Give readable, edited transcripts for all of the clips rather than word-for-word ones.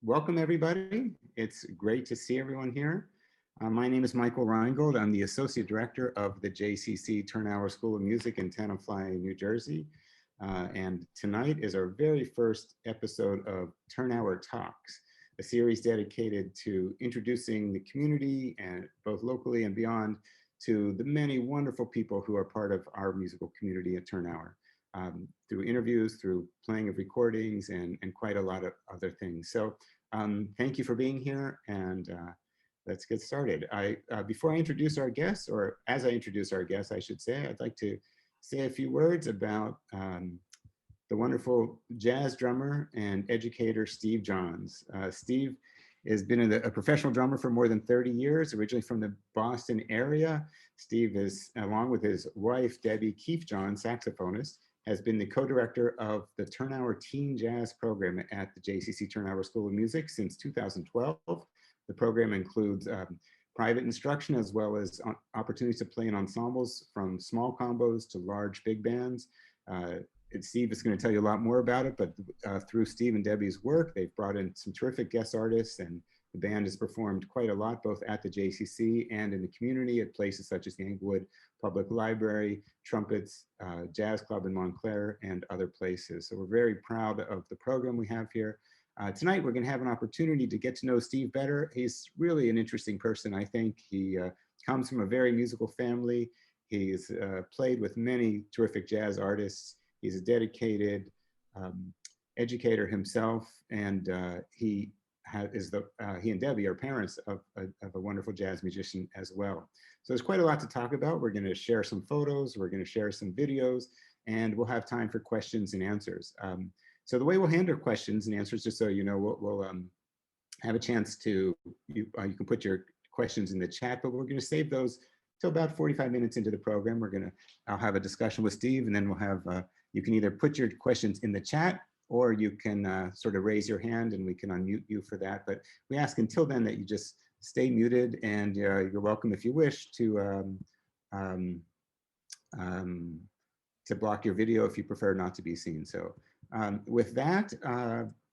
Welcome, everybody. It's great to see everyone here. My name is Michael Reingold. I'm the Associate Director of the JCC Thurnauer School of Music in Tenafly, New Jersey. And tonight is our very first episode of Thurnauer Talks, a series dedicated to introducing the community, and both locally and beyond, to the many wonderful people who are part of our musical community at Thurnauer. Through interviews, through playing of recordings, and quite a lot of other things. So thank you for being here, and let's get started. Before I introduce our guests, or as I introduce our guests, I should say, I'd like to say a few words about the wonderful jazz drummer and educator, Steve Johns. Steve has been a professional drummer for more than 30 years, originally from the Boston area. Steve is, along with his wife, Debbie Keefe Johns, saxophonist, has been the co-director of the Thurnauer Teen Jazz program at the JCC Thurnauer School of Music since 2012. The program includes private instruction as well as opportunities to play in ensembles from small combos to large big bands. Steve is going to tell you a lot more about it, but through Steve and Debbie's work, they've brought in some terrific guest artists, and the band has performed quite a lot, both at the JCC and in the community at places such as the Englewood Public Library, Trumpets, Jazz Club in Montclair, and other places. So we're very proud of the program we have here. Tonight, we're going to have an opportunity to get to know Steve better. He's really an interesting person, I think. He comes from a very musical family. He's played with many terrific jazz artists. He's a dedicated educator himself, and he and Debbie are parents of a wonderful jazz musician as well. So there's quite a lot to talk about. We're going to share some photos, we're going to share some videos, and we'll have time for questions and answers. So the way we'll handle questions and answers, just so you know, we'll have a chance to, you can put your questions in the chat, but we're going to save those till about 45 minutes into the program. I'll have a discussion with Steve, and then we'll have, you can either put your questions in the chat, or you can sort of raise your hand and we can unmute you for that. But we ask until then that you just stay muted, and you're welcome, if you wish, to block your video if you prefer not to be seen. So with that,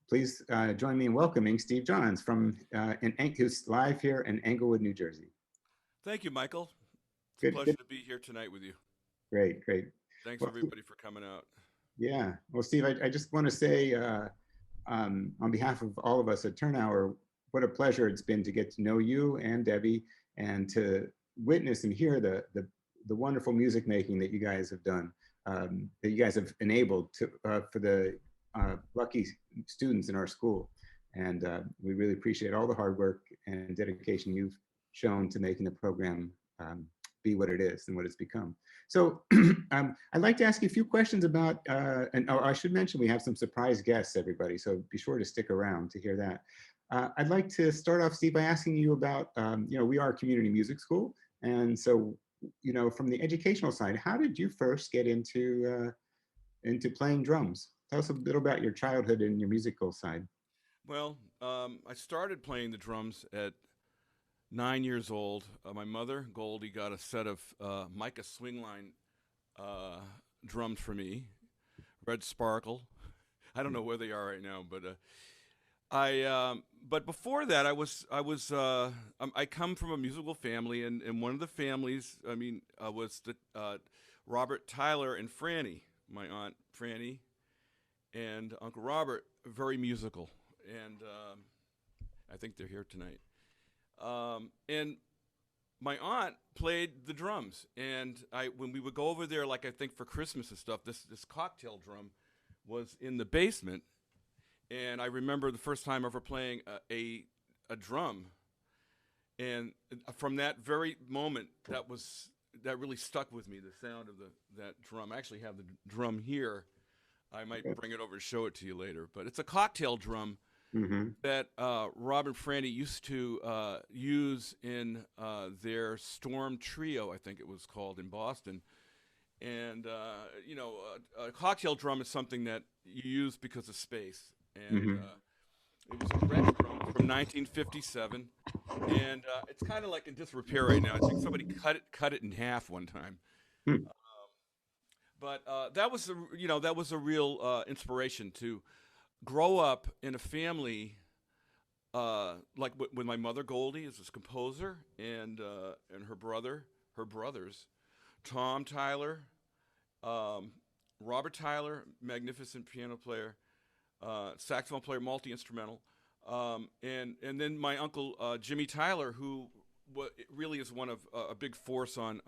please join me in welcoming Steve Johns who's live here in Englewood, New Jersey. Thank you, Michael. It's a Good, pleasure good. to be here tonight with you. Great, great. Thanks Well, everybody for coming out. yeah. Well, Steve, I just want to say on behalf of all of us at Thurnauer, what a pleasure it's been to get to know you and Debbie, and to witness and hear the wonderful music making that you guys have done, that you guys have enabled for the lucky students in our school. And we really appreciate all the hard work and dedication you've shown to making the program be what it is and what it's become. So I'd like to ask you a few questions about, and I should mention we have some surprise guests, everybody, so be sure to stick around to hear that. I'd like to start off, Steve, by asking you about, we are a community music school, and so, from the educational side, how did you first get into playing drums? Tell us a little about your childhood and your musical side. Well, I started playing the drums at 9 years old. My mother, Goldie, got a set of mica swingline drums for me, red sparkle. I don't know where they are right now, but but before that, I come from a musical family, and one of the families, was the Robert, Tyler, and Franny. My aunt Franny and Uncle Robert, very musical, and I think they're here tonight. And my aunt played the drums, and when we would go over there, like I think for Christmas and stuff, this cocktail drum was in the basement. And I remember the first time ever playing a drum, and from that very moment, that really stuck with me. The sound of that drum. I actually have the drum here. I might bring it over to show it to you later. But it's a cocktail drum that Robert Franny used to use in their Storm Trio, I think it was called, in Boston. And a cocktail drum is something that you use because of space. And it was a red drum from 1957, and it's kind of like in disrepair right now. I think somebody cut it in half one time. But that was a real inspiration to grow up in a family like with my mother Goldie is this composer, and her brothers, Tom Tyler, um, Robert Tyler, magnificent piano player, saxophone player, multi instrumental, and then my uncle Jimmy Tyler, who really is one of a big force on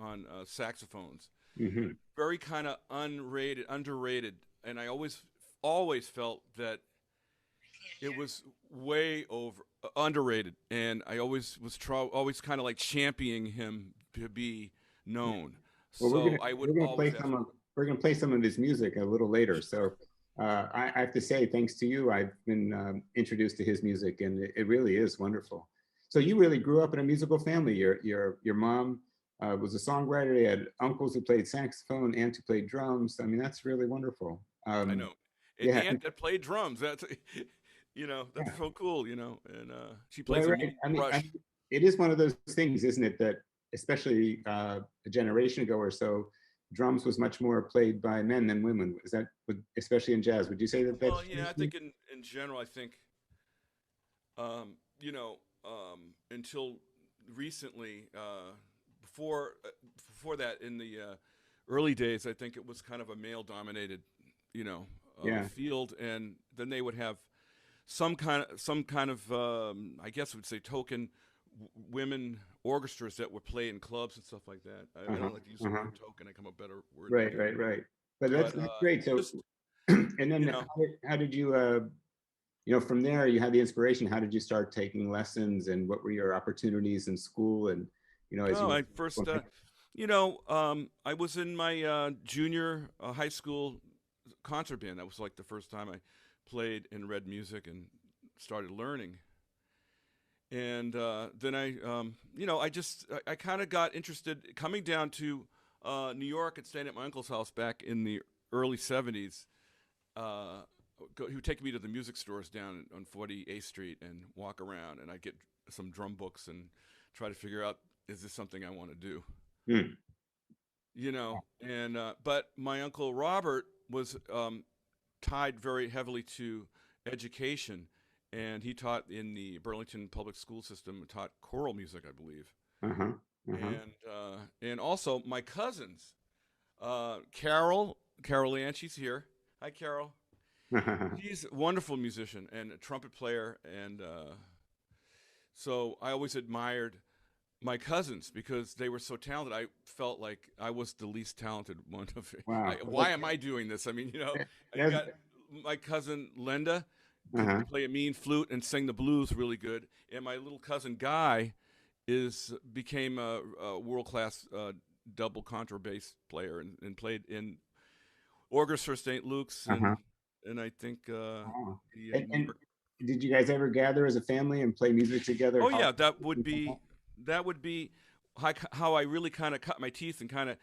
saxophones. Hmm. Very kind of underrated, and I always felt that it was way over underrated, and I always was always kind of like championing him to be known. Well, So I would always ask. we're gonna play some of his music a little later. So I have to say, thanks to you, I've been introduced to his music, and it really is wonderful. So you really grew up in a musical family. Your mom was a songwriter. You had uncles who played saxophone, aunt who played drums. I mean, that's really wonderful. I know an Yeah, aunt that played drums. That's yeah, that's so cool. And she right, plays a right. mean brush. It is one of those things, isn't it, that especially a generation ago or so, drums was much more played by men than women. Is that, especially in jazz? Would you say that that's Well, true? yeah, I think in general, I think um, you know until recently, before that in the early days, I think it was kind of a male dominated Yeah. field, and then they would have some kind of I guess would say token women orchestras that would play in clubs and stuff like that. I Uh-huh. don't like to use the Uh-huh. word token. I come a better word Right, maybe, right, right. But but that's great. So, just and then you know. how did you, from there, you had the inspiration. How did you start taking lessons, and what were your opportunities in school? And, as Oh, you, I first, I was in my junior high school concert band. That was like the first time I played and read music and started learning. And then I kind of got interested coming down to New York and staying at my uncle's house back in the early '70s. He would take me to the music stores down on 48th Street and walk around, and I'd get some drum books and try to figure out, is this something I want to do? Hmm. And but my uncle Robert was tied very heavily to education, and he taught in the Burlington public school system, taught choral music, I believe. Uh-huh. Uh-huh. And also my cousins, Carol Ann, she's here. Hi, Carol. She's a wonderful musician and a trumpet player, and so I always admired my cousins because they were so talented. I felt like I was the least talented one of it. Wow. Why am I doing this? I mean, I That's, got my cousin Linda could uh-huh. play a mean flute and sing the blues really good, and my little cousin Guy became a world class double contrabass player and played in orchestra St. Luke's Uh-huh. and I think Wow. New And York. did you guys ever gather as a family and play music together? Oh yeah, that would be how I really kind of cut my teeth and kind of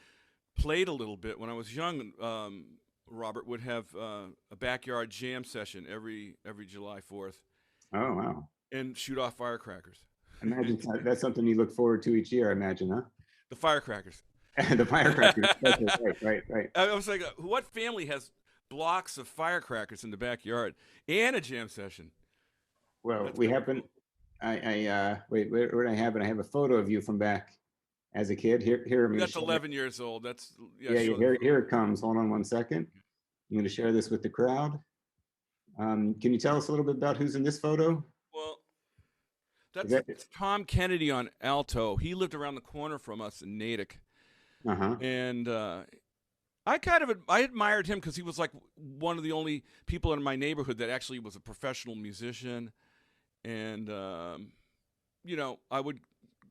played a little bit when I was young. Robert would have a backyard jam session every July 4th Oh, wow. and shoot off firecrackers. Imagine that's something you look forward to each year, I imagine, huh? The firecrackers. The firecrackers, especially. Right, right, right. I was like, what family has blocks of firecrackers in the backyard and a jam session? Well, That's we really happen. cool. Wait, where do I have it? I have a photo of you from back as a kid. Here, I'm going to That's show you. 11 years old. That's yeah. Yeah, yeah, Show the photo. here it comes. Hold on one second. I'm going to share this with the crowd. Can you tell us a little bit about who's in this photo? Well, Is that's that? Tom Kennedy on alto. He lived around the corner from us in Natick, Uh-huh. and I admired him because he was like one of the only people in my neighborhood that actually was a professional musician, and I would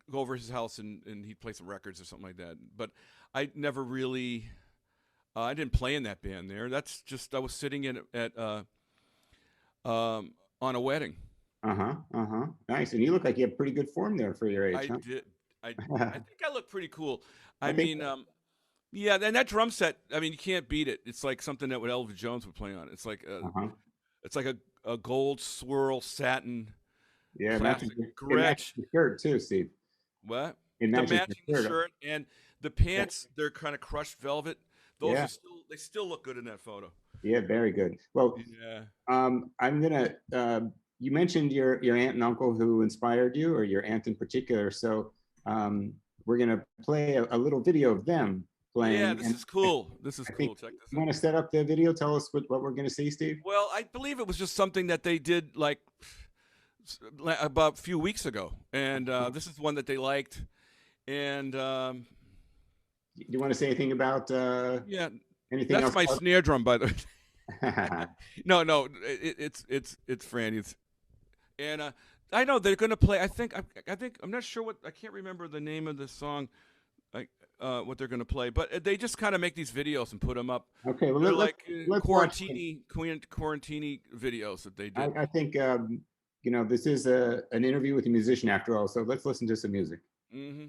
go over his house and he'd play some records or something like that. But I never really, I didn't play in that band there. That's just I was sitting in at on a wedding. Uh-huh. Uh-huh. Nice. And you look like you have pretty good form there for your age, I huh? did. I think I look pretty cool. I I think. mean, yeah, and that drum set. I mean, you can't beat it. It's like something that Elvis Jones would play on. Uh-huh. It's like a gold swirl satin Yeah, classic it matches Gretsch. the shirt too, Steve. What? It The matches the matching shirt. shirt and the Yeah. pants. They're kind of crushed velvet. Those Yeah. are they still look good in that photo. Yeah, very good. Well, Yeah. I'm gonna you mentioned your aunt and uncle who inspired you, or your aunt in particular. So we're going to play a little video of them playing. Yeah, this And is cool. This is I cool. think Check this you out. want to set up the video? Tell us what we're going to see, Steve. Well, I believe it was just something that they did like about a few weeks ago, and this is one that they liked. And Do you want to say anything about yeah, anything that's else? my snare drum, by the way. Okay, No, it's Franny's, and I know they're gonna play. I think I'm not sure what, I can't remember the name of the song, like what they're gonna play, but they just kind of make these videos and put them up. well, They're let's like watch. quarantini videos that they did. I think you know, this is an interview with a musician after all, so let's listen to some music. Mm-hmm.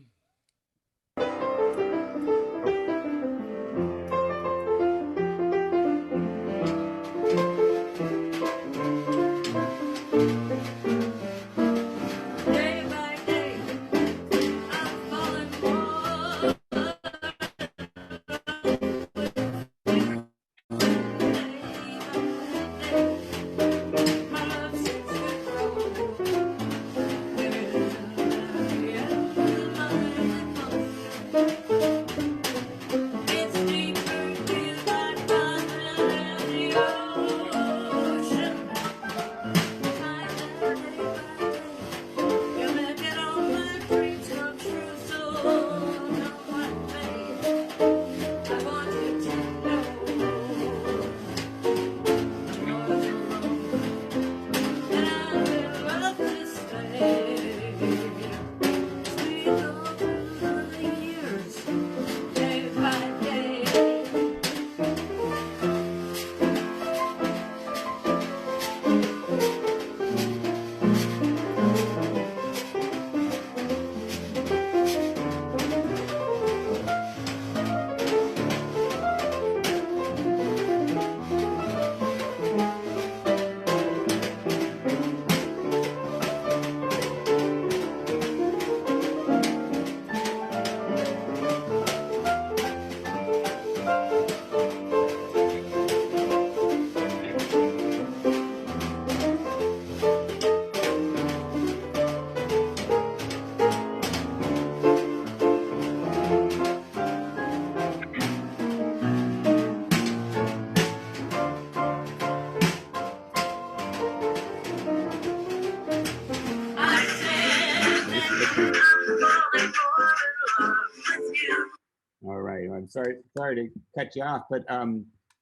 All right. I'm sorry to cut you off, but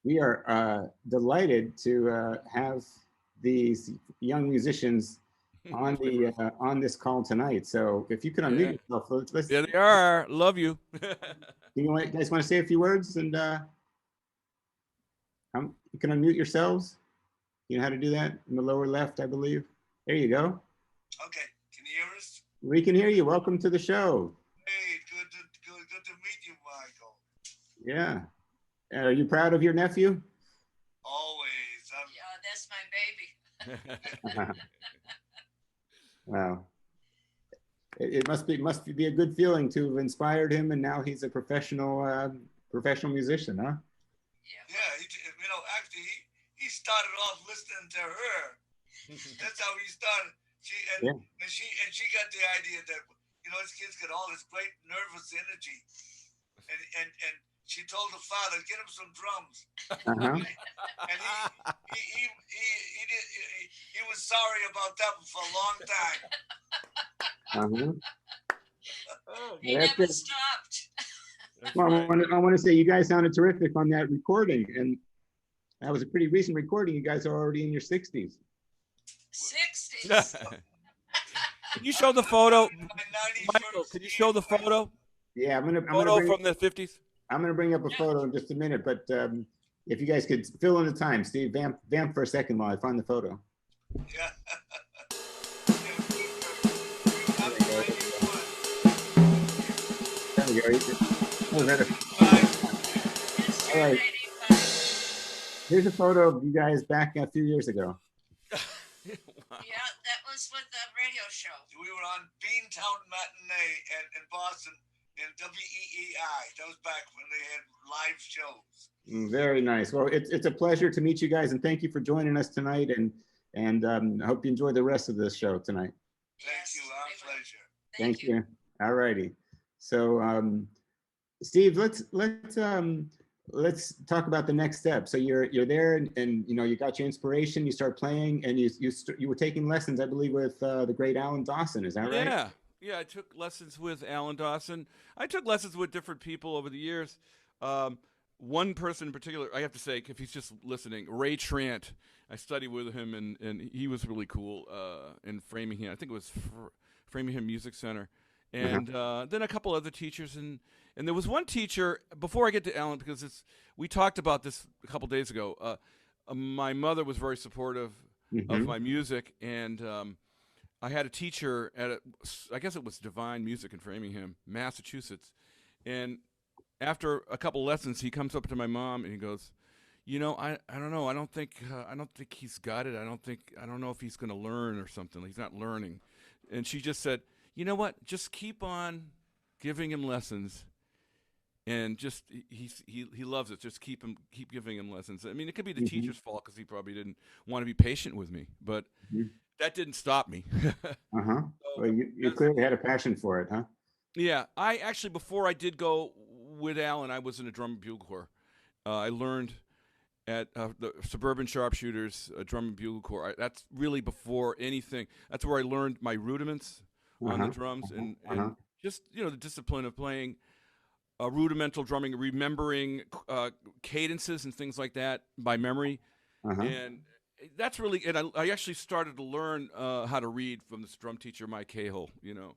we are delighted to have these young musicians on the on this call tonight. So if you could unmute yourself, let's. Yeah, they are. Love you. You guys want to say a few words, and you can unmute yourselves. You know how to do that in the lower left, I believe. There you go. Okay, can you hear us? We can hear you. Welcome to the show. Hey, good to meet you, Michael. Yeah. Are you proud of your nephew? Always. Yeah, that's my baby. Wow. It must be a good feeling to have inspired him, and now he's a professional musician, huh? Yeah, actually, he started off listening to her. That's how he started. She got the idea that this kid's got all this great nervous energy, and she told the father, get him some drums. Uh-huh. And he was sorry about that for a long time. Uh-huh. He never stopped. Well, I want to say you guys sounded terrific on that recording, and that was a pretty recent recording. You guys are already in your 60s. 60s. Can you show the photo, Michael? Can you show the photo? Yeah, I'm gonna from the 50s. I'm gonna bring up a photo in just a minute, but if you guys could fill in the time, Steve, vamp for a second while I find the photo. Yeah. There we go. All right. Here's a photo of you guys back a few years ago. Yeah, that was with the radio show. We were on Beantown Matinee in Boston in WEEI. That was back when they had live shows. Very nice. Well, it's a pleasure to meet you guys, and thank you for joining us tonight. And I hope you enjoy the rest of this show tonight. Thank you. Our pleasure. Thank you. All righty. So, Steve, let's talk about the next step. So you're there, and you know, you got your inspiration. You start playing, and you were taking lessons, I believe, with the great Alan Dawson. Is that right? Yeah, yeah. I took lessons with Alan Dawson. I took lessons with different people over the years. One person in particular, I have to say, if he's just listening, Ray Trant. I studied with him, and he was really cool in Framingham. I think it was Framingham Music Center. And then a couple other teachers, and there was one teacher, before I get to Alan, because we talked about this a couple days ago. My mother was very supportive of my music, and I had a teacher I guess it was Divine Music in Framingham, Massachusetts. And after a couple lessons, he comes up to my mom and he goes, you know, I don't know. I don't think he's got it. I don't know if he's going to learn or something. He's not learning. And she just said, you know what? Just keep on giving him lessons, and just he loves it. Just keep giving him lessons. I mean, it could be the teacher's fault because he probably didn't want to be patient with me, but that didn't stop me. Well, you clearly had a passion for it, huh? Yeah, I actually, before I did go with Alan, I was in a drum and bugle corps. I learned at the Suburban Sharpshooters drum and bugle corps. That's really before anything. That's where I learned my rudiments on the drums and just, you know, the discipline of playing rudimental drumming, remembering cadences and things like that by memory. And that's really, and I actually started to learn how to read from this drum teacher, Mike Cahill, you know.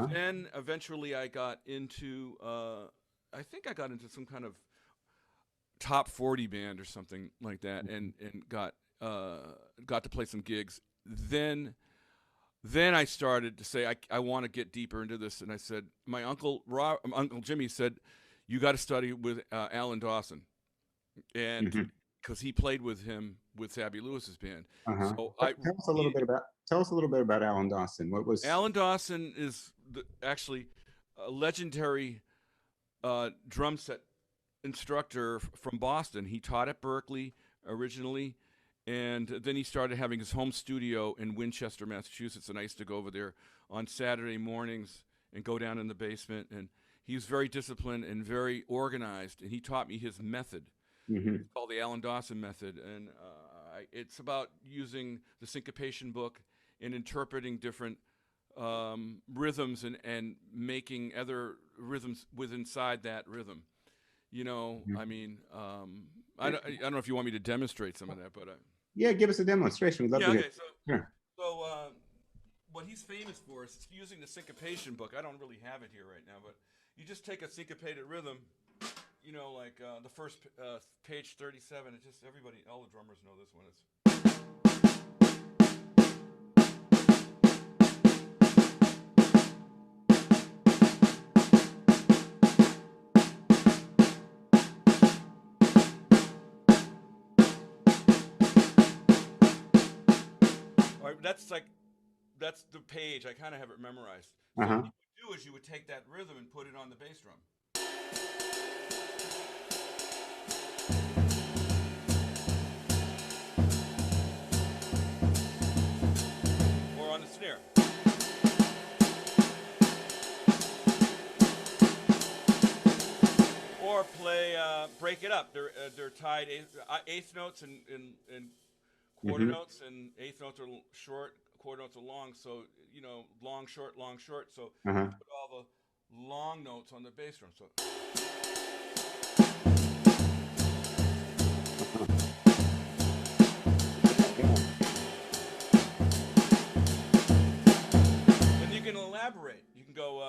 Then eventually I got into, I think I got into some kind of top 40 band or something like that, and got to play some gigs. Then I started to say, I want to get deeper into this. And I said, my Uncle Jimmy said, you got to study with Alan Dawson. And because he played with him with Sabby Lewis's band. So tell us a little bit about Alan Dawson. What was Alan Dawson is actually a legendary drum set instructor from Boston. He taught at Berkeley originally, and then he started having his home studio in Winchester, Massachusetts, and I used to go over there on Saturday mornings and go down in the basement, and he was very disciplined and very organized, and he taught me his method. It's called the Alan Dawson method, and it's about using the syncopation book and interpreting different rhythms and making other rhythms inside that rhythm. You know, I mean, I don't know if you want me to demonstrate some of that, but yeah, give us a demonstration. We'd love to hear. So what he's famous for is using the syncopation book. I don't really have it here right now, but you just take a syncopated rhythm, you know, like the first page 37. It just all the drummers know this one. It's that's the page. I kind of have it memorized. So what you would do is you would take that rhythm and put it on the bass drum. Or on the snare. Or play, break it up. They're tied eighth notes and quarter notes, and eighth notes are short, quarter notes are long. So, you know, long, short, long, short. So put all the long notes on the bass drum. So. Then you can elaborate. You can go.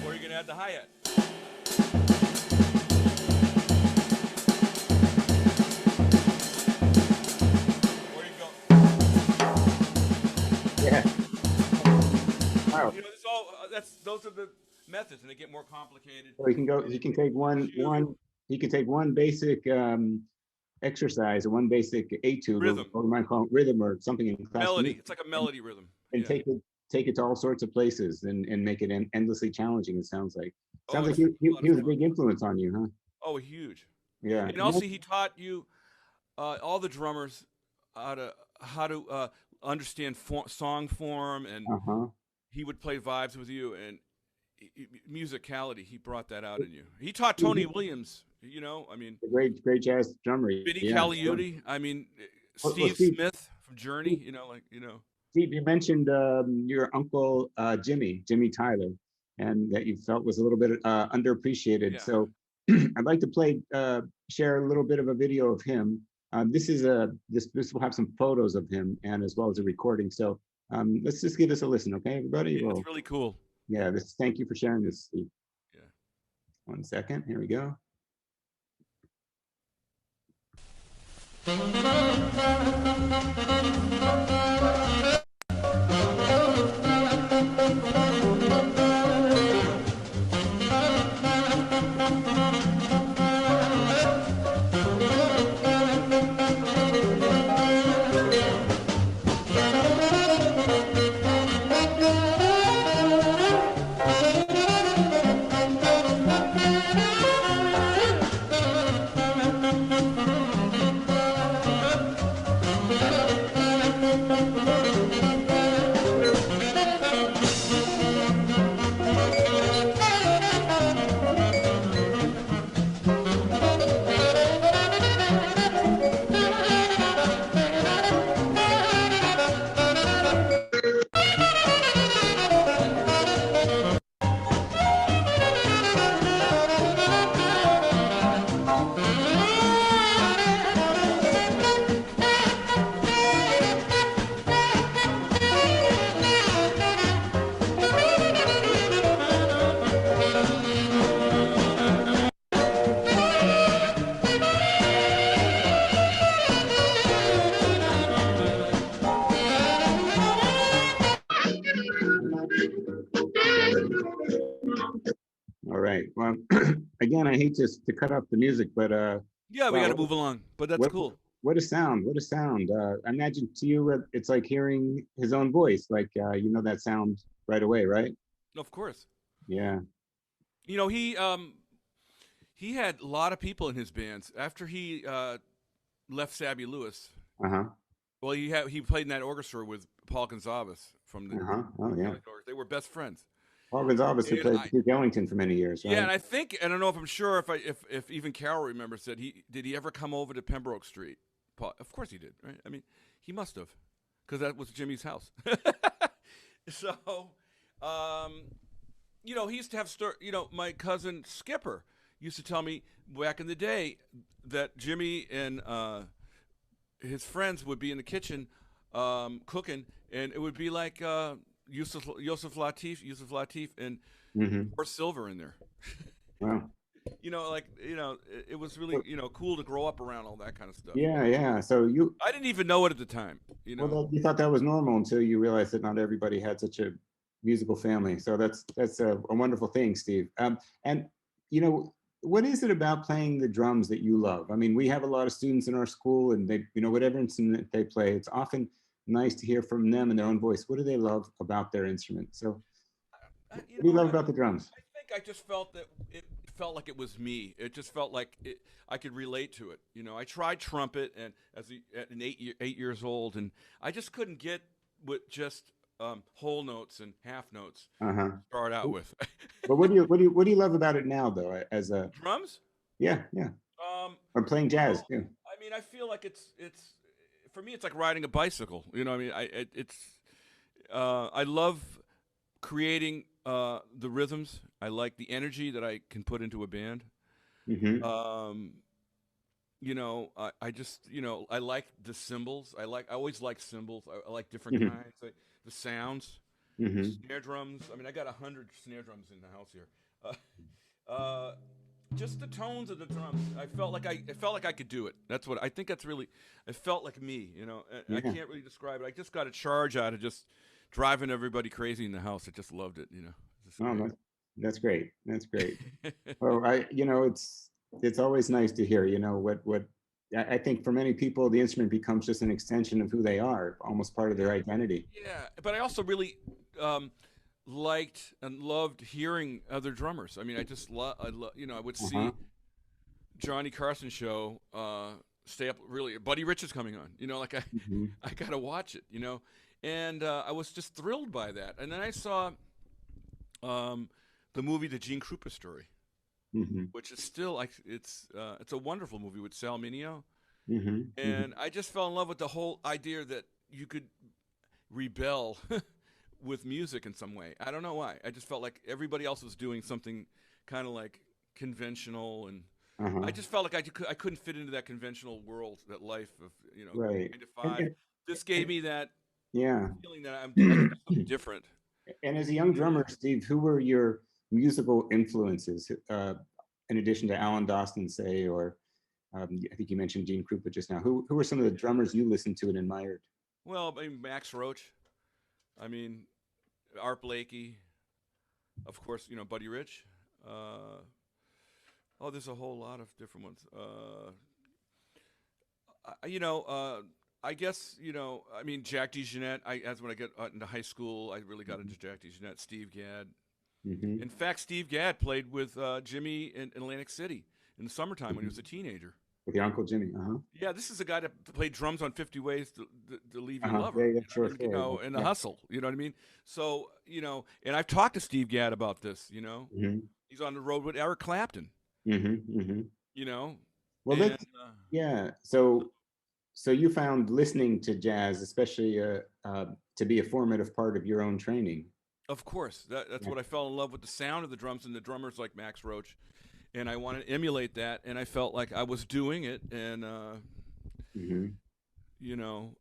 Or you can add the hi-hat. Wow. You know, those are the methods, and they get more complicated. So you can take one basic exercise or one basic etude, rhythm, or we might call it rhythm or something in class melody. music, it's like a melody rhythm, and take it take it to all sorts of places and make it endlessly challenging. It sounds like. Oh, Sounds like it's a lot he of was a fun. big influence on you, huh? Oh, huge. Yeah. And also, he taught you all the drummers how to understand song form, and Uh-huh. he would play vibes with you, and musicality. He brought that out in you. He taught Tony Williams. You know, I mean, A great jazz drummer. Vinnie Yeah. Caliuti. I mean, Well, Steve Smith from Journey. You know, like Steve, you mentioned your uncle Jimmy Tyler, and that you felt was a little bit underappreciated. Yeah. So I'd like to share a little bit of a video of him. This will have some photos of him and as well as a recording. So let's just give this a listen, okay, everybody? Yeah, it's really cool. Yeah, thank you for sharing this, Steve. Yeah. 1 second, here we go. All right. Well, again, I hate to cut off the music, but Yeah, we got to move along, but that's cool. What a sound! What a sound! I imagine to you, it's like hearing his own voice. Like you know that sound right away, right? Of course. Yeah. You know, he had a lot of people in his bands after he left Sabby Lewis. Uh-huh. Well, he played in that orchestra with Paul Gonzalez from the. Oh yeah. They were best friends. Paul Gonzalez who played Duke Ellington for many years, right? Yeah, and I don't know if I'm sure if even Carol remembers that did he ever come over to Pembroke Street? Paul, of course he did, right? I mean, he must have, because that was Jimmy's house. So, you know, he used to have my cousin Skipper used to tell me back in the day that Jimmy and his friends would be in the kitchen cooking, and it would be like Yusuf Lateef, and or Silver in there. Wow. You know, like it was really cool to grow up around all that kind of stuff. Yeah, yeah. So I didn't even know it at the time. You know, well, you thought that was normal until you realized that not everybody had such a musical family. So that's a wonderful thing, Steve. And you know, what is it about playing the drums that you love? I mean, we have a lot of students in our school, and they, whatever instrument they play, it's often nice to hear from them in their own voice. What do they love about their instrument? So, what do you love about the drums? I think I just felt that it felt like it was me. It just felt like I could relate to it. You know, I tried trumpet and at 8 years old, and I just couldn't get with just whole notes and half notes. Start out with. But what do you love about it now, though? As a drums? Yeah. Or playing jazz. Well, yeah. I mean, I feel like it's for me. It's like riding a bicycle. You know, I mean, I love creating the rhythms. I like the energy that I can put into a band. You know, I just, I like the cymbals. I always like cymbals. I like different kinds. The sounds, snare drums. I mean, I got 100 snare drums in the house here. Just the tones of the drums. I felt like I could do it. That's what I think. It felt like me. I can't really describe it. I just got a charge out of just driving everybody crazy in the house. I just loved it. Oh, that's great. That's great. Well, it's always nice to hear. What I think for many people, the instrument becomes just an extension of who they are, almost part of their identity. Yeah, but I also really liked and loved hearing other drummers. I mean, I just I would Uh-huh. see Johnny Carson show, stay up really. Buddy Rich is coming on. Like Mm-hmm. I gotta watch it. And I was just thrilled by that. And then I saw um, the movie The Gene Krupa Story, Mm-hmm. which is still like it's a wonderful movie with Sal Mineo. Mm-hmm. Mm-hmm. And I just fell in love with the whole idea that you could rebel with music in some way. I don't know why. I just felt like everybody else was doing something kind of like conventional, and Uh-huh. I just felt like I couldn't fit into that conventional world, that life of Right. 9 to 5. This gave me that Yeah. feeling that I can do something different. And as a young drummer, Steve, who were your musical influences, in addition to Alan Dawson, say, or I think you mentioned Gene Krupa just now. Who were some of the drummers you listened to and admired? Well, I mean, Max Roach. I mean, Art Blakey. Of course, Buddy Rich. There's a whole lot of different ones. I guess I mean, Jack DeJohnette. As when I get into high school, I really got into Jack DeJohnette, Steve Gadd. Mm-hmm. In fact, Steve Gadd played with Jimmy in Atlantic City in the summertime when he was a teenager. With your Uncle Jimmy, uh-huh. Yeah, this is a guy that played drums on 50 Ways to Leave Your Uh-huh. Lover. Yeah, sure. In The Hustle. You know what I mean? So, and I've talked to Steve Gadd about this. Mm-hmm. He's on the road with Eric Clapton. Mm-hmm. Mm-hmm. Well, and, yeah. So you found listening to jazz, especially to be a formative part of your own training. Of course, that's what I fell in love with, the sound of the drums and the drummers like Max Roach, and I wanted to emulate that, and I felt like I was doing it, and Mm-hmm.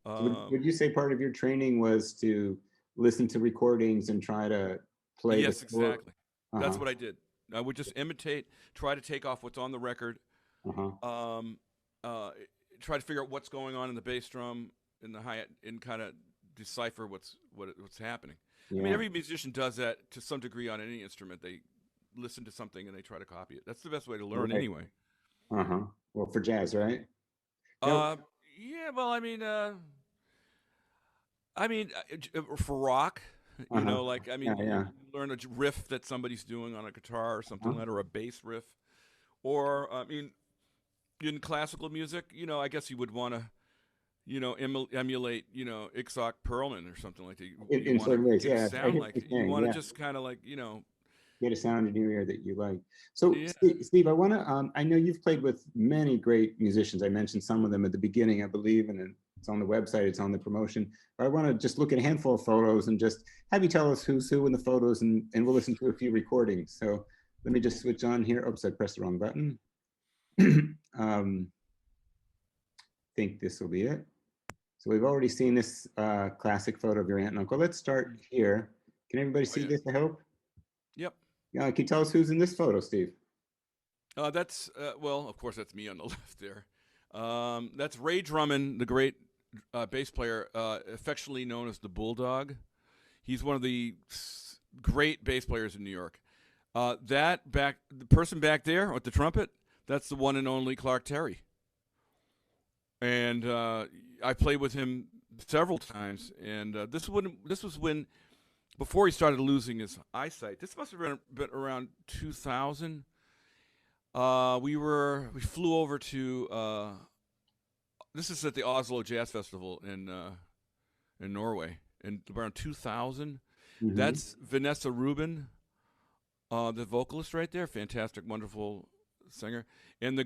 So would you say part of your training was to listen to recordings and try to play? Yes, exactly. Uh-huh. That's what I did. I would just imitate, try to take off what's on the record, Uh-huh. Try to figure out what's going on in the bass drum, in the hi-hat, and kind of decipher what's happening. Yeah. I mean, every musician does that to some degree on any instrument. They listen to something and they try to copy it. That's the best way to learn, anyway. Uh-huh. Well, for jazz, right? Yeah. Well, I mean, for rock, like I mean, Yeah. you learn a riff that somebody's doing on a guitar or something like that, or a bass riff, or I mean, in classical music, I guess you would want to, emulate, Itzhak Perlman or something like that. In certain ways, yeah. Sound like you want to just kind of like, get a sound in your ear that you like. So, Yeah. Steve, I want to. I know you've played with many great musicians. I mentioned some of them at the beginning, I believe, and it's on the website. It's on the promotion. But I want to just look at a handful of photos and just have you tell us who's who in the photos, and we'll listen to a few recordings. So let me just switch on here. Oops, I pressed the wrong button. Think this will be it. So we've already seen this classic photo of your aunt and uncle. Let's start here. Can everybody see this, I hope? Yep. Can you tell us who's in this photo, Steve? That's well, of course, that's me on the left there. That's Ray Drummond, the great bass player, affectionately known as the Bulldog. He's one of the great bass players in New York. The person back there with the trumpet, that's the one and only Clark Terry. And I played with him several times. And this was when, before he started losing his eyesight. This must have been around 2000. We flew over to. This is at the Oslo Jazz Festival in Norway, in around 2000. Mm-hmm. That's Vanessa Rubin, the vocalist right there, fantastic, wonderful singer, and the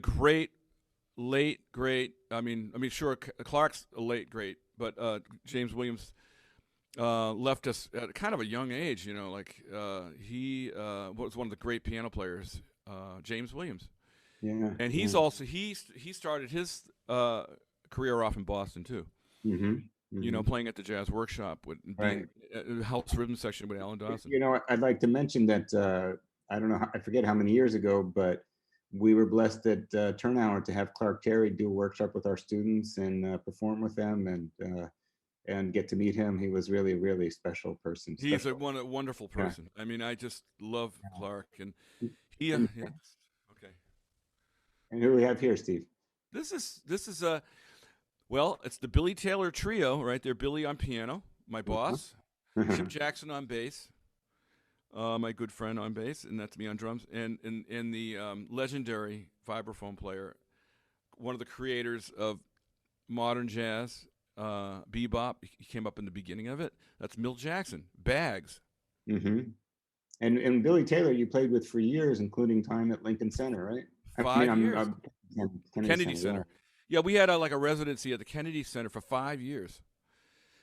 late great. I mean, sure, Clark's a late great, but James Williams left us at kind of a young age. He was one of the great piano players, James Williams. Yeah, and he's also he started his career off in Boston too. Mm-hmm. Mm-hmm. Playing at the Jazz Workshop with being House Rhythm Section with Alan Dawson. I'd like to mention that I don't know, I forget how many years ago, but we were blessed at Thurnauer to have Clark Terry do a workshop with our students and perform with them and get to meet him. He was really, really special person. He's a wonderful person. Yeah. I mean, I just love Clark, and he. Okay. And who do we have here, Steve? This is a well, it's the Billy Taylor trio right there. Billy on piano, my boss. Chip Jackson on bass, my good friend on bass, and that's me on drums, and the legendary vibraphone player, one of the creators of modern jazz, bebop. He came up in the beginning of it. That's Milt Jackson. Bags. Mm-hmm. And Billy Taylor, you played with for years, including time at Lincoln Center, right? I mean, 5 years. Kennedy Center. Yeah, we had like a residency at the Kennedy Center for 5 years.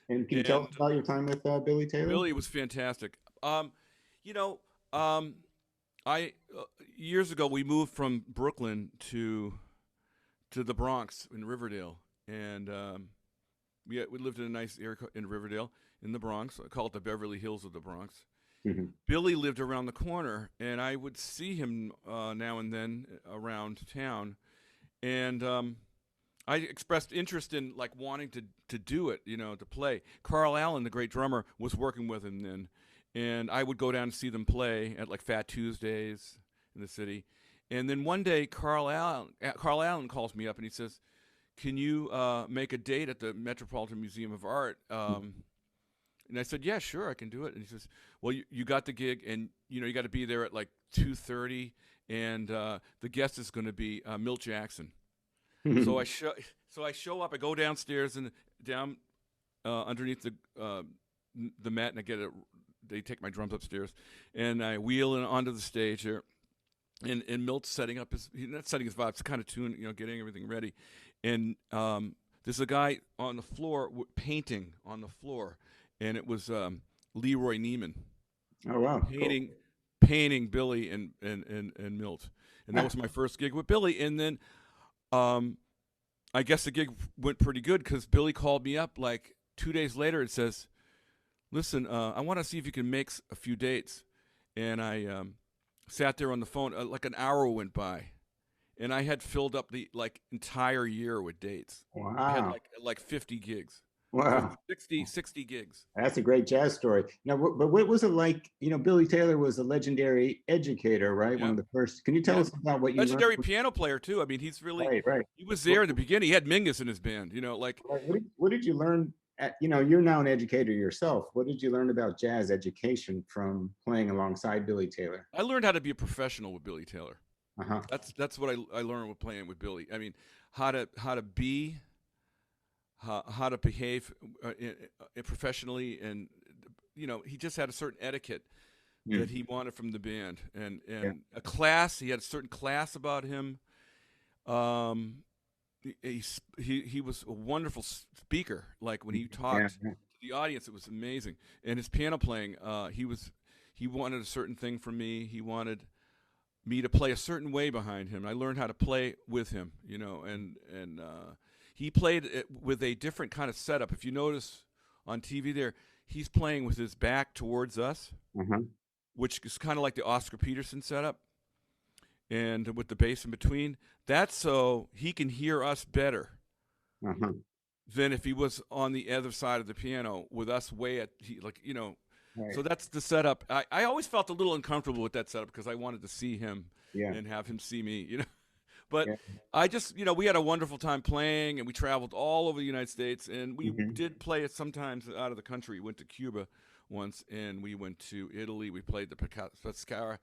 And can you tell us about your time with Billy Taylor? Billy was fantastic. You know, I years ago we moved from Brooklyn to the Bronx in Riverdale, and we lived in a nice area in Riverdale in the Bronx. I call it the Beverly Hills of the Bronx. Mm-hmm. Billy lived around the corner, and I would see him now and then around town, and I expressed interest in like wanting to do it, to play. Carl Allen, the great drummer, was working with him then, and I would go down and see them play at like Fat Tuesdays in the city. And then one day, Carl Allen calls me up and he says, "Can you make a date at the Metropolitan Museum of Art?" And I said, "Yeah, sure, I can do it." And he says, "Well, you got the gig, and you got to be there at like 2:30, and the guest is going to be Milt Jackson." So I show up. I go downstairs and down underneath the mat, and they take my drums upstairs, and I wheel onto the stage there. And Milt's setting up he's not setting his vibes, kind of tune, getting everything ready. And there's a guy on the floor painting on the floor, and it was Leroy Neiman. Oh wow! Painting Billy and Milt, and that was my first gig with Billy. And then I guess the gig went pretty good because Billy called me up like 2 days later and says, "Listen, I want to see if you can make a few dates." And I sat there on the phone. Like an hour went by, and I had filled up the entire year with dates. Wow! I had like 50 gigs. Wow. 60 gigs. That's a great jazz story. Now, but what was it like? Billy Taylor was a legendary educator, right? Yeah. One of the first. Can you tell us about what you legendary learned? piano player too. I mean, he's really right. He was there in the beginning. He had Mingus in his band. What did you learn? You're now an educator yourself. What did you learn about jazz education from playing alongside Billy Taylor? I learned how to be a professional with Billy Taylor. Uh-huh. That's what I learned with playing with Billy. I mean, how to be. How to behave professionally, and he just had a certain etiquette that he wanted from the band, and a class. He had a certain class about him. He was a wonderful speaker. Like when he talked to the audience, it was amazing. And his piano playing, he wanted a certain thing from me. He wanted me to play a certain way behind him. I learned how to play with him, and he played it with a different kind of setup. If you notice on TV there, he's playing with his back towards us, which is kind of like the Oscar Peterson setup, and with the bass in between. That's so he can hear us better than if he was on the other side of the piano with us way at, Right. So that's the setup. I always felt a little uncomfortable with that setup because I wanted to see him and have him see me, But I just, we had a wonderful time playing, and we traveled all over the United States, and we did play it sometimes out of the country. We went to Cuba once, and we went to Italy. We played the Pescara.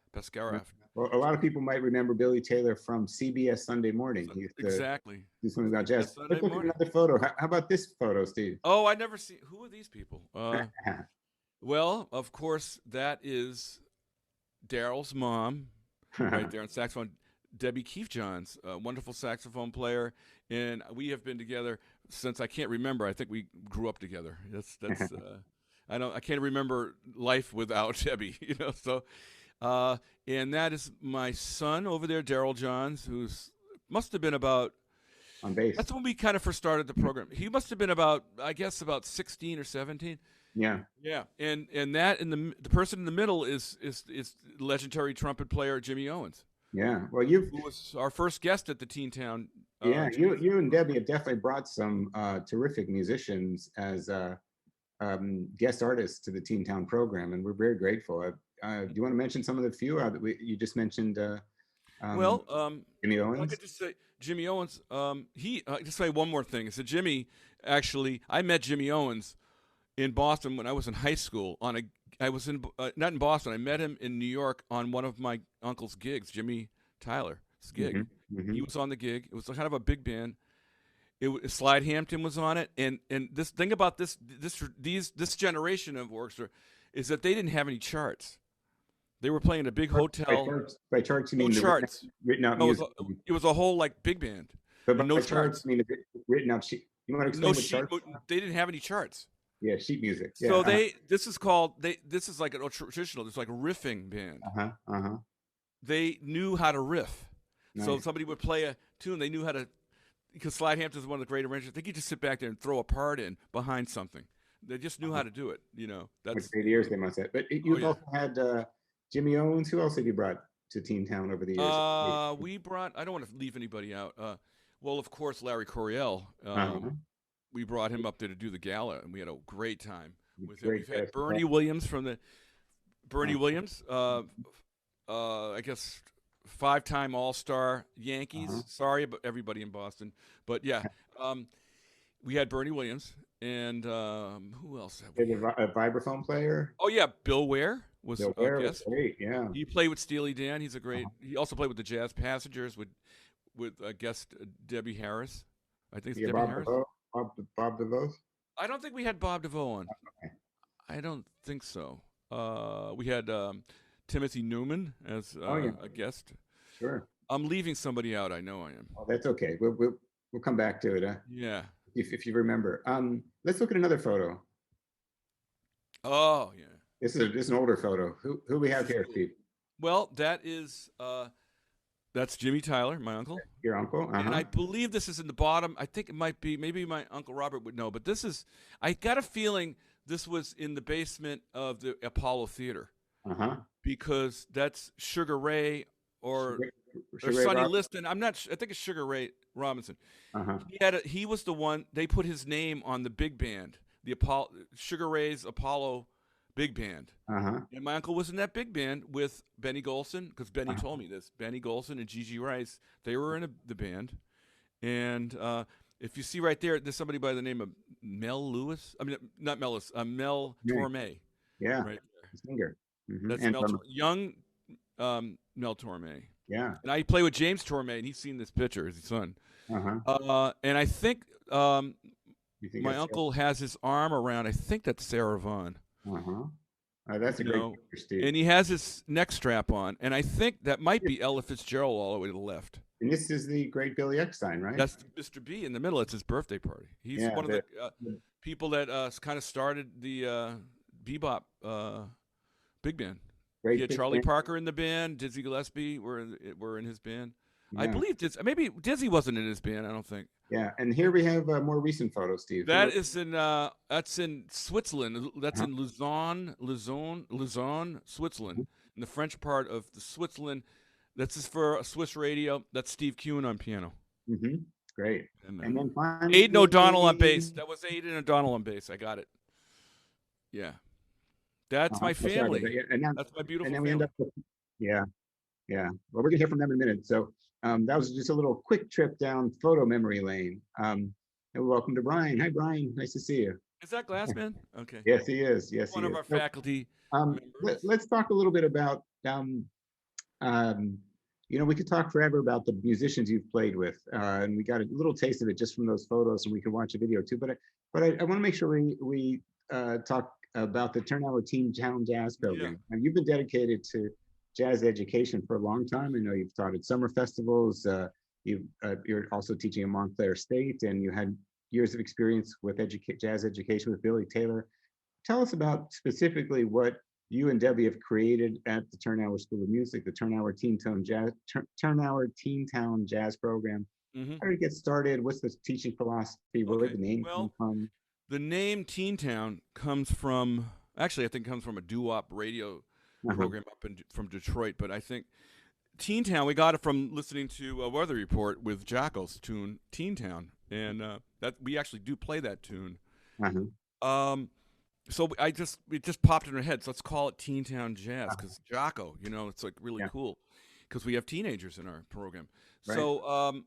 Well, a lot of people might remember Billy Taylor from CBS Sunday Morning. Exactly. Do something about jazz. Sunday Look at morning. another photo. How about this photo, Steve? Oh, I never see. Who are these people? Well, of course, that is Daryl's mom right there on saxophone. Debbie Keefe-Johns, a wonderful saxophone player, and we have been together since I can't remember. I think we grew up together. That's I can't remember life without Debbie, So, and that is my son over there, Daryl Johns, must have been about on bass. That's when we kind of first started the program. He must have been about 16 or 17. Yeah. And that the person in the middle is legendary trumpet player Jimmy Owens. Yeah, well, who was our first guest at the Teen Town. You and Debbie have definitely brought some terrific musicians as guest artists to the Teen Town program, and we're very grateful. Do you want to mention some of the few? You just mentioned Well, Jimmy I Owens? could just say Jimmy Owens. Just say one more thing. I said Jimmy. Actually, I met Jimmy Owens in Boston when I was in high school. I was in not in Boston. I met him in New York on one of my uncle's gigs, Jimmy Tyler's gig. He was on the gig. It was kind of a big band. Slide Hampton was on it, and this thing about this generation of orchestra is that they didn't have any charts. They were playing a big hotel. By charts, you no mean charts. written out No, music. it was a whole like big band. But no by charts. I mean written out sheet. You want to explain what charts? They didn't have any charts. Yeah, sheet music. So this is like a traditional. It's like a riffing band. They knew how to riff. Nice. So somebody would play a tune. They knew how to. Because Slide Hampton is one of the great arrangers. They could just sit back there and throw a part in behind something. They just knew how to do it. You know, that's great ears they must have. But you've also had Jimmy Owens. Who else have you brought to Teen Town over the years? We brought. I don't want to leave anybody out. Well, of course, Larry Coryell. We brought him up there to do the gala, and we had a great time with him. We've had Bernie Williams from the Williams. I guess 5-time All-Star Yankees. Sorry about everybody in Boston, but yeah, we had Bernie Williams, and who else? A vibraphone player. Oh yeah, Bill Ware was a guest. Great, yeah. He played with Steely Dan. He's a great. He also played with the Jazz Passengers with guest Debbie Harris. I think it's Debbie Harris. Bob DeVoe. I don't think we had Bob DeVoe on. Okay. I don't think so. We had Timothy Newman as a guest. Sure. I'm leaving somebody out. I know I am. Oh, that's okay. We'll come back to it. Yeah. If you remember. Let's look at another photo. Oh yeah. This is an older photo. Who we have here, Steve? Well, that's Jimmy Tyler, my uncle. Your uncle? And I believe this is in the bottom. I think it might be. Maybe my Uncle Robert would know. But this is. I got a feeling this was in the basement of the Apollo Theater. Because that's Sugar Ray or Sonny Liston. I'm not. I think it's Sugar Ray Robinson. He was the one. They put his name on the big band, the Sugar Ray's Apollo big band. And my uncle was in that big band with Benny Golson, because Benny told me this. Benny Golson and Gigi Rice, they were in the band. And if you see right there's somebody by the name of Mel Lewis. I mean, not Mel Lewis. Mel Torme. Yeah, right there. Singer. That's young Mel Torme. Yeah. And I play with James Torme, and he's seen this picture, his son. And I think my uncle has his arm around, I think that's Sarah Vaughan. That's a great picture, Steve. And he has his neck strap on, and I think that might be Ella Fitzgerald all the way to the left. And this is the great Billy Eckstine, right? That's Mr. B in the middle. It's his birthday party. He's one of the people that kind of started the bebop big band. He had Charlie Parker in the band. Dizzy Gillespie were in his band. Yeah. I believe maybe Dizzy wasn't in his band. I don't think. Yeah, and here we have more recent photos, Steve. That's in Switzerland. That's in Lausanne, Switzerland, in the French part of the Switzerland. That's for a Swiss radio. That's Steve Kuhn on piano. Great. And then finally, Aidan O'Donnell on bass. That was Aidan O'Donnell on bass. I got it. Yeah. That's my family. That's my beautiful family. End up with, yeah. Well, we're going to hear from them in a minute. So that was just a little quick trip down photo memory lane. And welcome to Brian. Hi, Brian. Nice to see you. Is that Glassman? Okay. Yes, he is. One of our faculty. Let's talk a little bit about, we could talk forever about the musicians you've played with. And we got a little taste of it just from those photos, and we can watch a video too. But I want to make sure we talk about the Thurnauer Teen Town Jazz program. And you've been dedicated to jazz education for a long time. I know you've taught at summer festivals. You're also teaching at Montclair State, and you had years of experience with jazz education with Billy Taylor. Tell us about specifically what you and Debbie have created at the Thurnauer School of Music, the Thurnauer Teen Town Jazz program. How did it get started? What's the teaching philosophy? Where did the name come from? The name Teen Town comes from, actually, I think it comes from a doo-wop radio program up from Detroit. But I think Teen Town, we got it from listening to a Weather Report with Jocko's tune, Teen Town. And that we actually do play that tune. So it just popped in our heads. Let's call it Teen Town Jazz, because Jocko, it's like really cool. because we have teenagers in our program. Right. So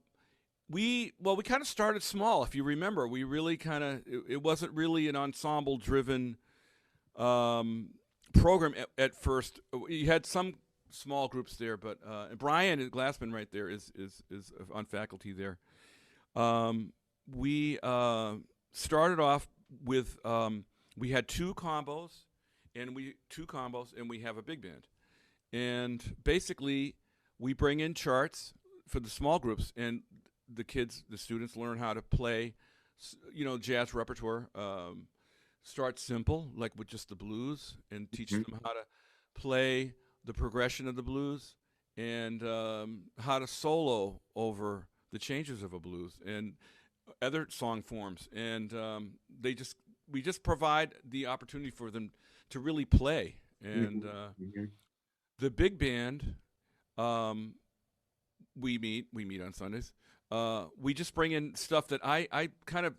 we kind of started small. If you remember, we really kind of it wasn't really an ensemble driven program at first. You had some small groups there, but Brian Glassman right there is on faculty there. We started off with we had two combos, and we have a big band, and basically we bring in charts for the small groups, and the students learn how to play, jazz repertoire. Start simple, like with just the blues, and teach them how to play the progression of the blues, and how to solo over the changes of a blues and other song forms. And we just provide the opportunity for them to really play. And the big band, we meet on Sundays. We just bring in stuff that I kind of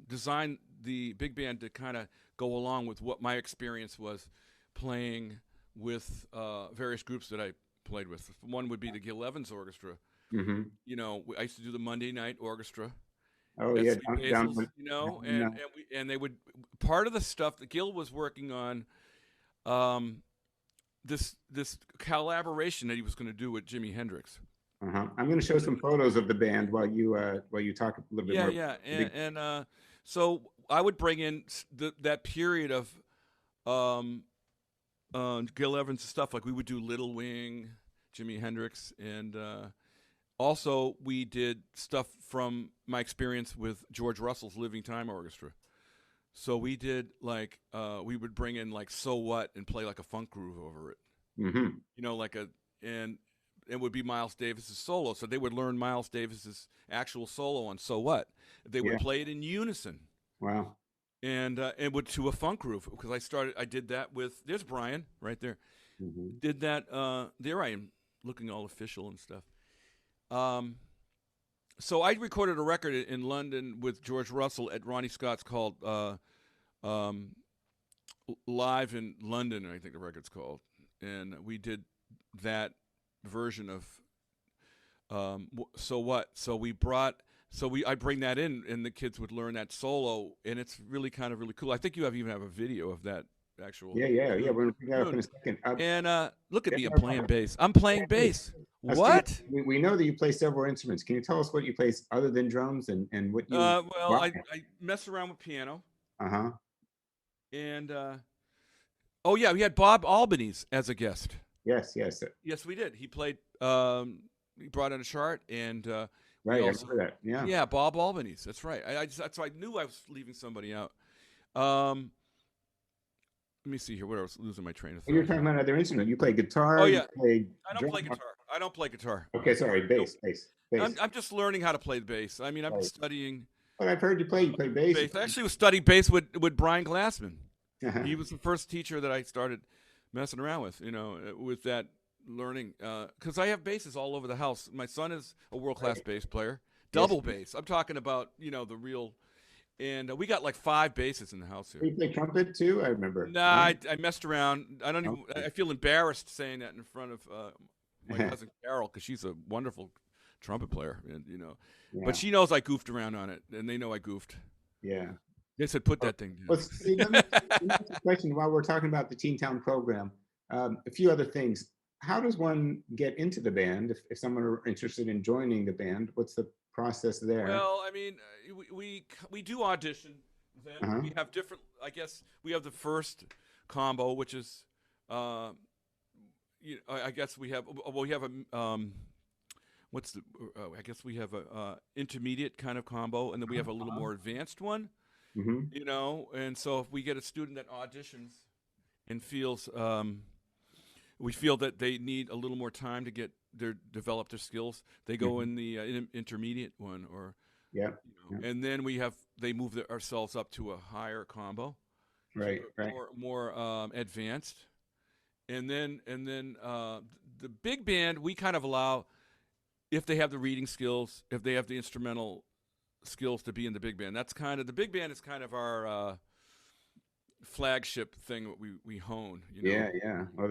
designed the big band to kind of go along with what my experience was playing with various groups that I played with. One would be the Gil Evans Orchestra. I used to do the Monday night orchestra. Oh yeah, Basils, and they would, part of the stuff that Gil was working on, this collaboration that he was going to do with Jimi Hendrix. I'm going to show some photos of the band while you talk a little bit more. Yeah, and so I would bring in that period of Gil Evans stuff. Like we would do Little Wing, Jimi Hendrix, and also we did stuff from my experience with George Russell's Living Time Orchestra. So we did like we would bring in like So What and play like a funk groove over it. And it would be Miles Davis's solo. So they would learn Miles Davis's actual solo on So What. They would play it in unison. Wow. And it would to a funk groove, because I did that with, there's Brian right there. Did that, there I am looking all official and stuff. So I recorded a record in London with George Russell at Ronnie Scott's called Live in London, I think the record's called. And we did that version of So What. So I bring that in, and the kids would learn that solo, and it's really kind of really cool. I think you even have a video of that actual. Yeah. We're gonna pick that up in a second. And look at me, I'm playing bass. I'm playing bass. What? We know that you play several instruments. Can you tell us what you play other than drums and what you? Well, I mess around with piano. And oh yeah, we had Bob Albanese as a guest. Yes, we did. He played. He brought in a chart, and right. I remember that. Yeah. Yeah, Bob Albanese. That's right. That's why I knew I was leaving somebody out. Let me see here. What I was losing my train of thought. You're talking about another instrument. You play guitar. Oh yeah. I don't play guitar. Okay, sorry. Bass. I'm just learning how to play the bass. I mean, I'm studying. But I've heard you play bass. I actually was studying bass with Brian Glassman. He was the first teacher that I started messing around with, with that learning. Because I have basses all over the house. My son is a world-class bass player. Double bass. I'm talking about, the real. And we got like 5 basses in the house here. You play trumpet too? I remember. Nah, I messed around. I don't even. I feel embarrassed saying that in front of my cousin Carol, because she's a wonderful trumpet player, and but she knows I goofed around on it, and they know I goofed. Yeah. They said, "Put that thing down." Well, see, let me ask a question while we're talking about the Teen Town program. A few other things. How does one get into the band if someone are interested in joining the band? What's the process there? Well, I mean, we do audition. Then we have different. I guess we have the first combo, which is, I guess we have. Well, we have a. What's the? I guess we have a intermediate kind of combo, and then we have a little more advanced one. And so if we get a student that auditions and feels, we feel that they need a little more time to develop their skills, they go in the intermediate one, or and then they move ourselves up to a higher combo, right. more advanced, and then the big band, we kind of allow, if they have the reading skills, if they have the instrumental skills, to be in the big band. That's kind of, the big band is kind of our flagship thing that we hone. You know? Yeah, yeah. Well,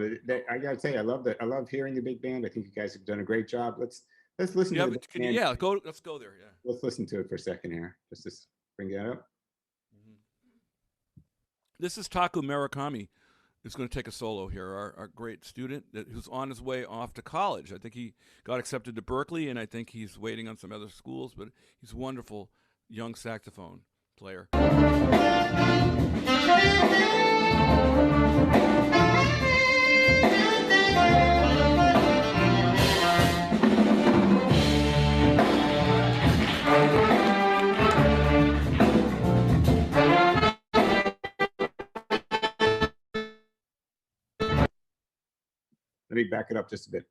I gotta say, I love that. I love hearing the big band. I think you guys have done a great job. Let's listen to the big band. Yeah, let's go there. Yeah. Let's listen to it for a second here. Just to bring that up. This is Taku Murakami, who's going to take a solo here. Our great student who's on his way off to college. I think he got accepted to Berkeley, and I think he's waiting on some other schools. But he's a wonderful young saxophone player. Let me back it up just a bit.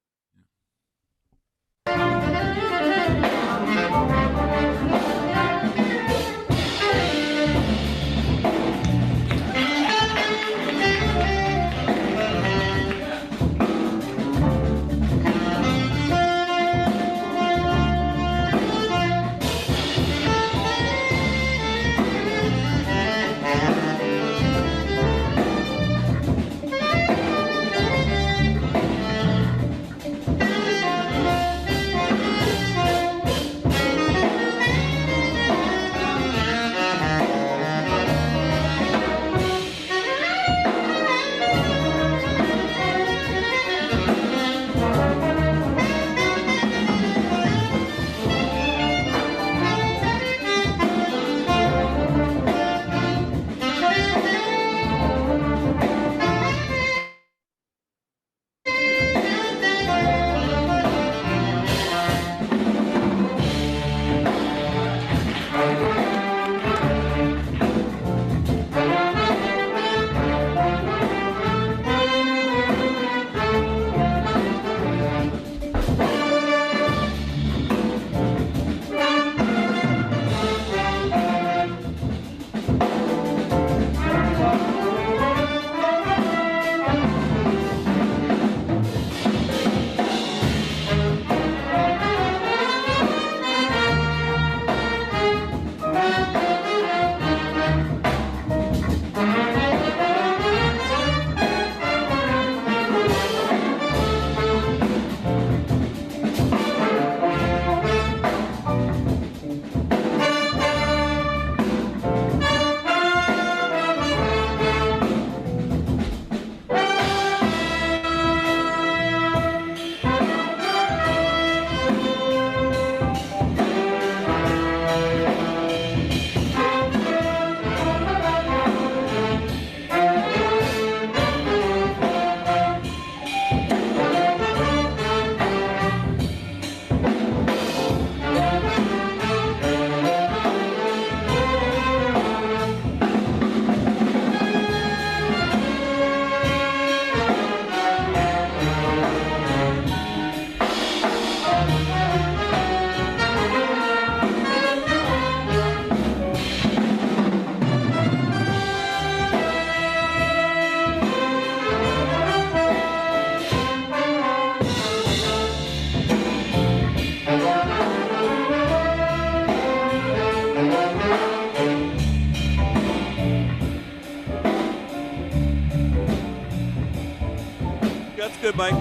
That's good, Mike.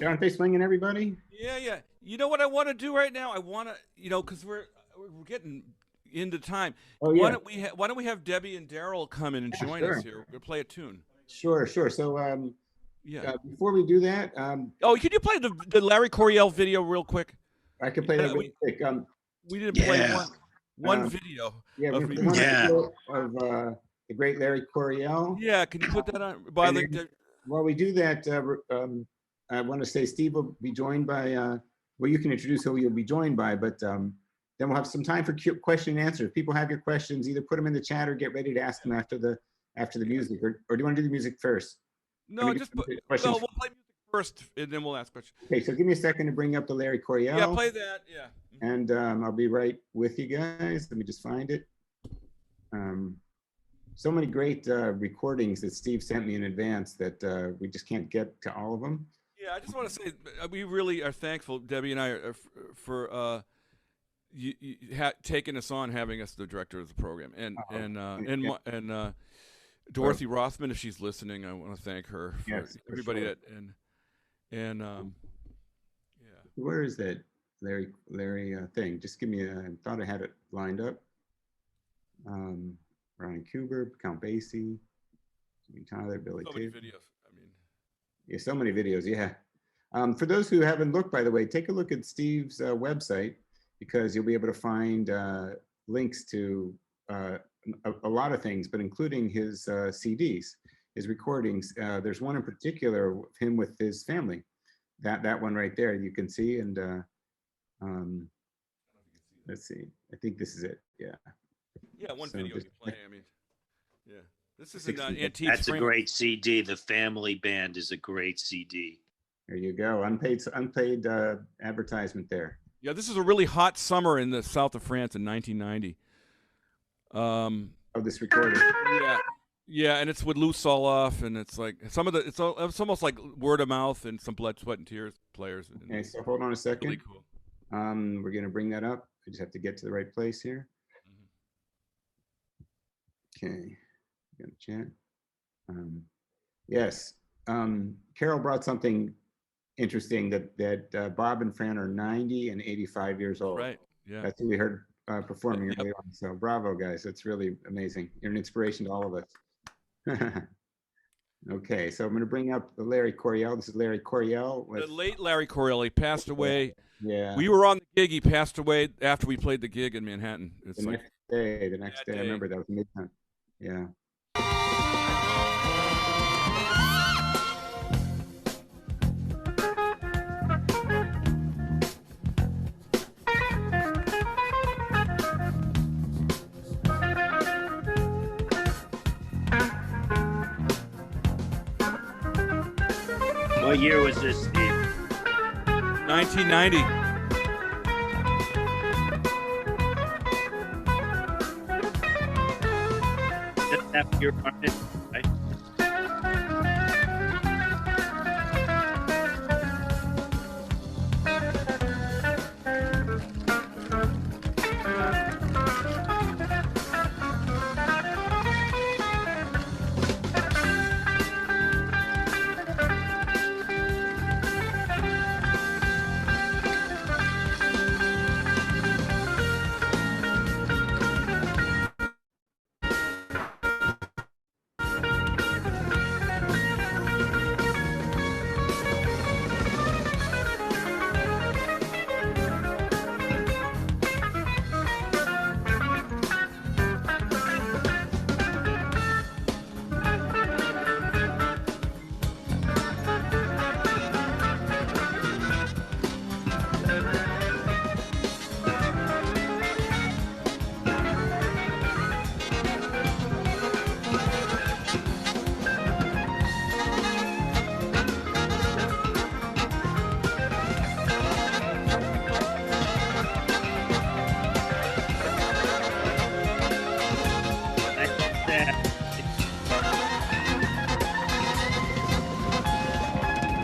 Aren't they swinging, everybody? Yeah. You know what I want to do right now? I want to, because we're getting into time. Oh, yeah. Why don't we have Debbie and Daryl come in and join us here? We'll play a tune. Sure. So, before we do that, could you play the Larry Coryell video real quick? I can play that real quick. We didn't play one video. Yeah, of the great Larry Coryell. Yeah, can you put that on? While we do that, I want to say Steve will be joined by, you can introduce who you'll be joined by, but then we'll have some time for question and answer. If people have your questions, either put them in the chat or get ready to ask them after the music, or do you want to do the music first? No, we'll play music first, and then we'll ask questions. Okay, so give me a second to bring up the Larry Coryell. Yeah, play that, yeah. And I'll be right with you guys. Let me just find it. So many great recordings that Steve sent me in advance that we just can't get to all of them. Yeah, I just want to say we really are thankful, Debbie and I, for taking us on, having us the director of the program, and Yeah. Dorothy Roffman, if she's listening, I want to thank her for Yes, for everybody sure. and Where is that Larry thing? Just give me I thought I had it lined up. Ryan Kuber, Count Basie, Jimmy Tyler, Billy so many Tibb. videos. I mean, Yeah, so many videos. Yeah. For those who haven't looked, by the way, take a look at Steve's website, because you'll be able to find links to a lot of things, but including his CDs, his recordings. There's one in particular of him with his family. That one right there, you can see. And let's see. I think this is it. Yeah. yeah, one So video just- you play. I mean, yeah, this is an 60. antique. That's a great CD. The Family Band is a great CD. There you go. Unpaid advertisement there. Yeah, this is a really hot summer in the south of France in 1990. Of this recording. Yeah, and it's with Lou Soloff, and it's like it's almost like word of mouth and some blood, sweat, and tears players. Okay, so hold on a second. Really cool. We're gonna bring that up. I just have to get to the right place here. Okay, gonna chat. Yes, Carol brought something interesting that Bob and Fran are 90 and 85 years old. Right. Yeah. That's what we heard performing Yep. early on. So bravo, guys. That's really amazing. You're an inspiration to all of us. Okay, so I'm going to bring up Larry Coryell. This is Larry Coryell. The late Larry Coryell, he passed away. Yeah. We were on the gig. He passed away after we played the gig in Manhattan. It's The like next day, I remember that was midnight. Yeah. What year was this, Steve? 1990. Just after your run, right?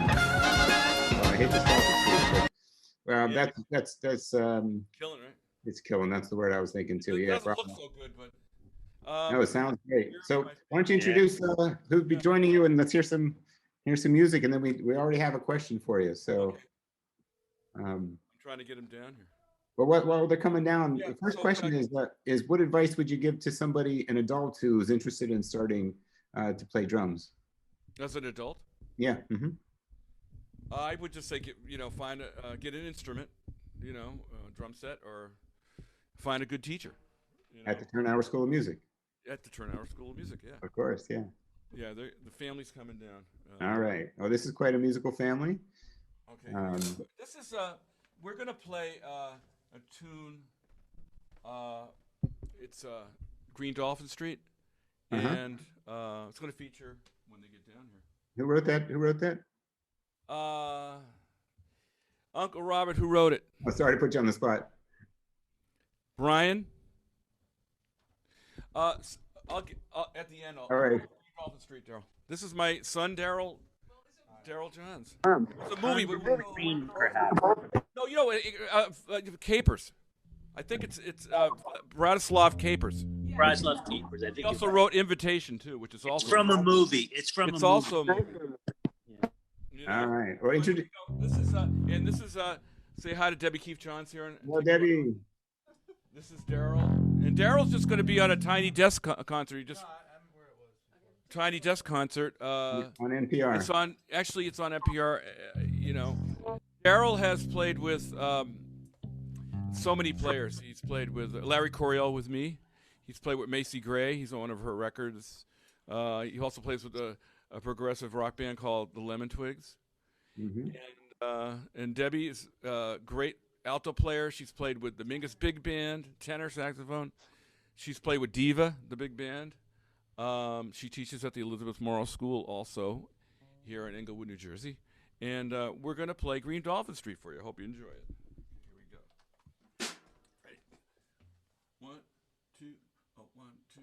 I hate to stop it, Steve, but, Yeah. that's Killing, right? it's killing. That's the word I was thinking too. It Yeah. doesn't look bravo. so good, but No, it sounds great. here's So my- why don't you introduce who'll be joining you, and let's hear some music, and then we already have a question for you. So, Okay. I'm trying to get him down here. but while they're coming down, Yeah, the first so question can is what advice would you give to somebody, an adult who's interested in starting to play drums? As an adult, Yeah. Mhm. I would just say get an instrument, drum set, or find a good teacher. At the Thurnauer School of Music, At the Thurnauer School of Music, yeah. of course. Yeah. Yeah, the family's coming down. All right. Oh, this is quite a musical family. Okay. Um, This is we're gonna play a tune. It's Green Dolphin Street, Uh-huh. and it's gonna feature when they get down here. Who wrote that? Who wrote that? Uncle Robert, who wrote it? Oh, sorry to put you on the spot. Brian. I'll get at the end. All right. Dolphin Street, Daryl. This is my son, Daryl. Daryl Johns. It's a movie. Green, perhaps. No, Capers. I think it's Bratislav Capers. Bratislav Keepers. I He think also wrote Invitation too, which is also from a movie. It's from it's a movie. also a movie. You know? All right. Well, introduce. This is say hi to Debbie Keefe Johns here. Hello, Debbie. This is Daryl, and Daryl's just going to be on a Tiny Desk concert. He just Tiny Desk concert On NPR. It's on NPR. You know, Daryl has played with so many players. He's played with Larry Coryell with me. He's played with Macy Gray. He's on one of her records. He also plays with a progressive rock band called the Lemon Twigs. Mm-hmm. And Debbie is a great alto player. She's played with the Mingus Big Band, tenor saxophone. She's played with Diva, the big band. She teaches at the Elizabeth Morrow School also here in Englewood, New Jersey. And we're going to play Green Dolphin Street for you. I hope you enjoy it. Here we go. Ready? 1, 2, 1, 2.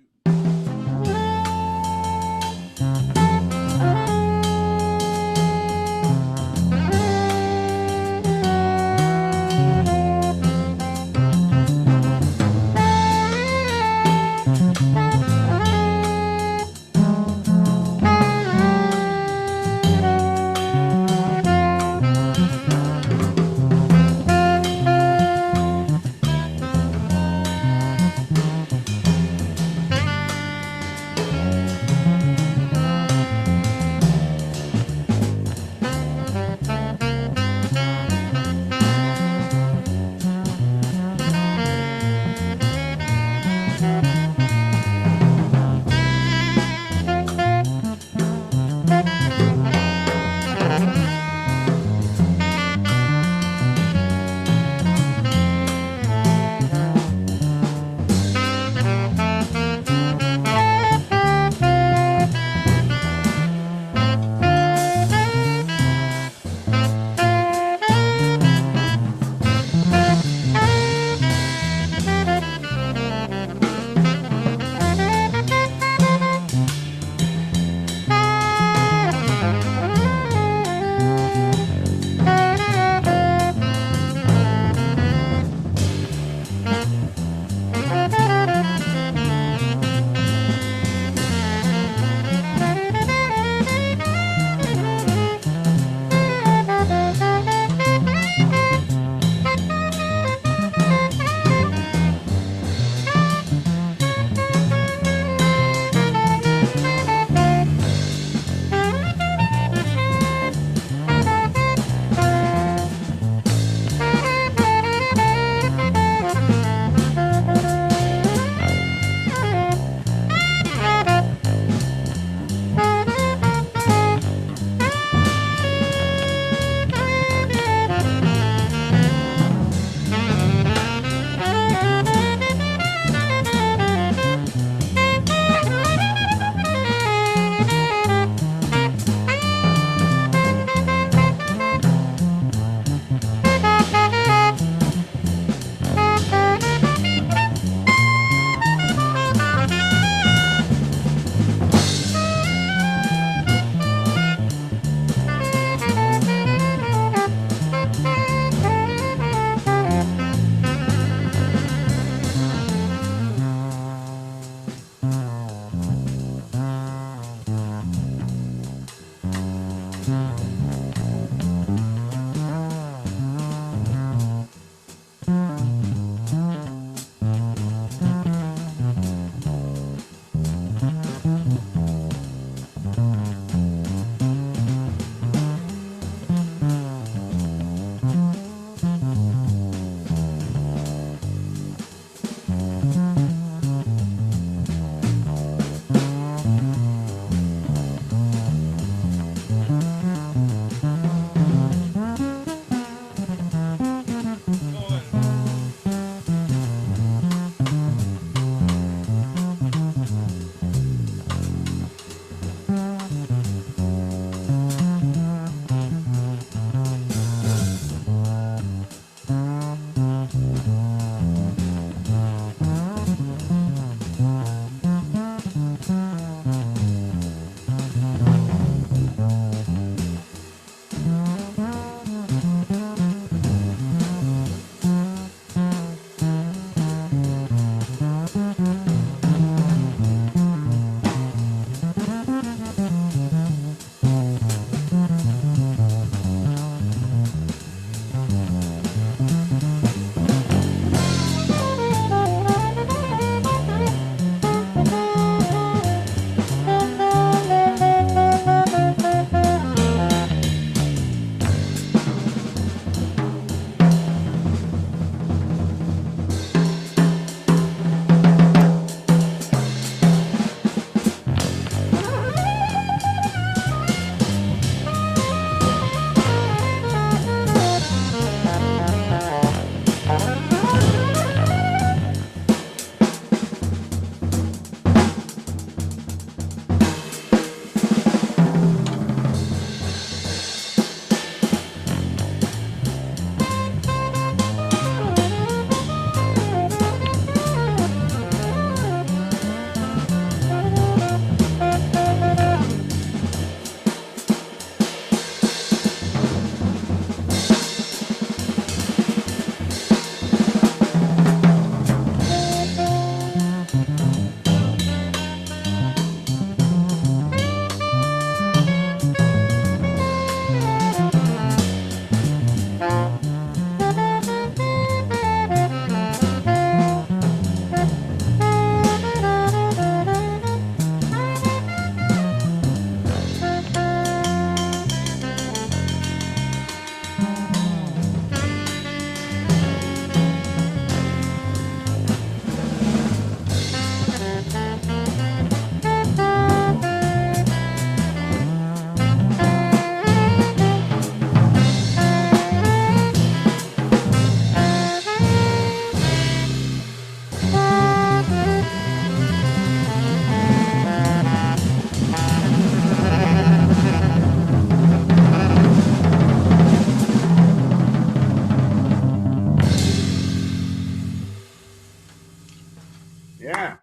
Yeah.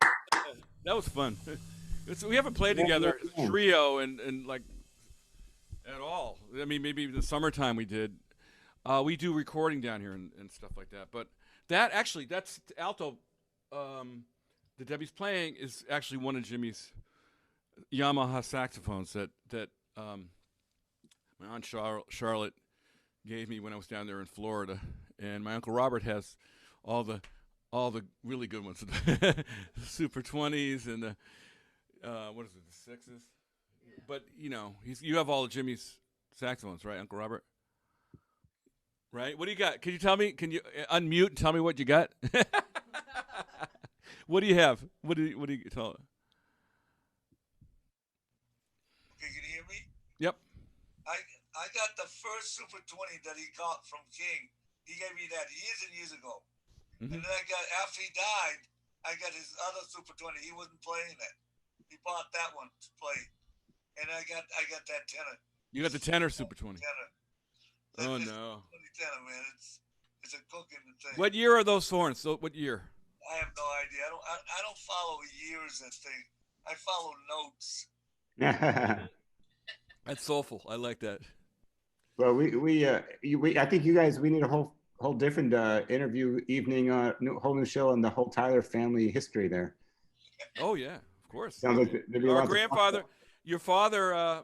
That was fun. We haven't played together as a trio and like at all. I mean, maybe in the summertime we did. We do recording down here and stuff like that. But that's alto. That Debbie's playing is actually one of Jimmy's Yamaha saxophones that my aunt Charlotte gave me when I was down there in Florida, and my uncle Robert has all the really good ones, the Super 20s and the what is it, the 6s? But you have all of Jimmy's saxophones, right, Uncle Robert? Right? What do you got? Can you tell me? Can you unmute and tell me what you got? What do you have? What do you tell? Okay, can you hear me? Yep. I got the first Super 20 that he got from King. He gave me that years and years ago. Mm-hmm. And then after he died, I got his other Super 20. He wasn't playing it. He bought that one to play. And I got that tenor. You got the tenor Super 20. Tenor. Oh no. Tenor, man. It's a cooking thing. What year are those horns? So what year? I have no idea. I don't follow years and thing. I follow notes. That's soulful. I like that. Well, I think you guys, we need a whole different interview evening, whole new show on the whole Tyler family history there. Oh yeah, of course. Sounds like our grandfather, your father,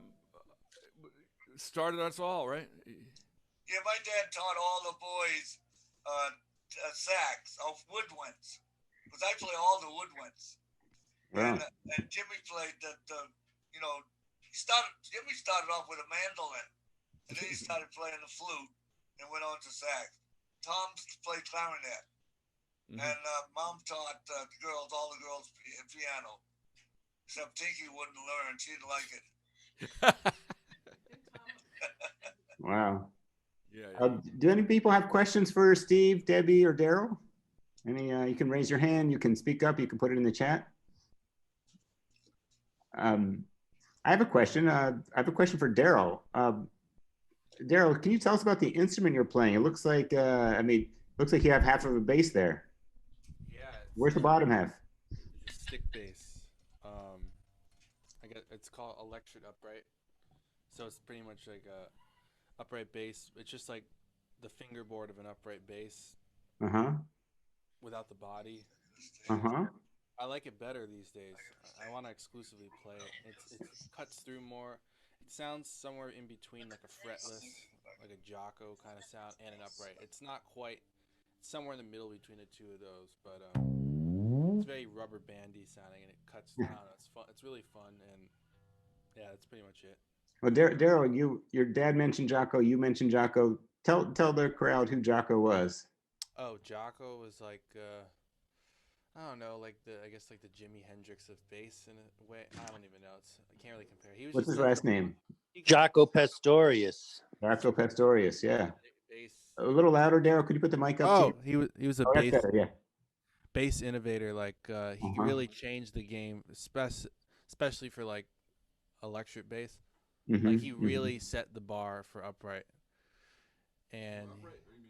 started us all, right? Yeah, my dad taught all the boys sax of woodwinds, because I play all the woodwinds. Wow. And Jimmy played Jimmy started off with a mandolin, and then he started playing the flute and went on to sax. Tom played clarinet, and Mom taught all the girls piano, except Tinky wouldn't learn. She didn't like it. Wow. Yeah. Do any people have questions for Steve, Debbie, or Daryl? Any? You can raise your hand. You can speak up. You can put it in the chat. I have a question. I have a question for Daryl. Daryl, can you tell us about the instrument you're playing? It looks like, you have half of a bass there. Yeah. Where's the bottom half? It's stick bass. It's called electric upright. So it's pretty much like a upright bass. It's just like the fingerboard of an upright bass. Without the body. I like it better these days. I want to exclusively play it. It cuts through more. It sounds somewhere in between like a fretless, like a Jocko kind of sound, and an upright. It's not quite. It's somewhere in the middle between the two of those, but it's very rubber bandy sounding, and it cuts down. It's fun. It's really fun, and yeah, that's pretty much it. Well, Daryl, your dad mentioned Jocko. You mentioned Jocko. Tell the crowd who Jocko was. Oh, Jocko was like. I don't know, like the Jimi Hendrix of bass in a way. I don't even know. I can't really compare. What's his last name? Jaco Pastorius. Jaco Pastorius, yeah. Bass. A little louder, Daryl. Could you put the mic up? Oh, he was a bass. Better, yeah. Bass innovator. Like he really changed the game, especially for like electric bass. Like he really set the bar for upright. And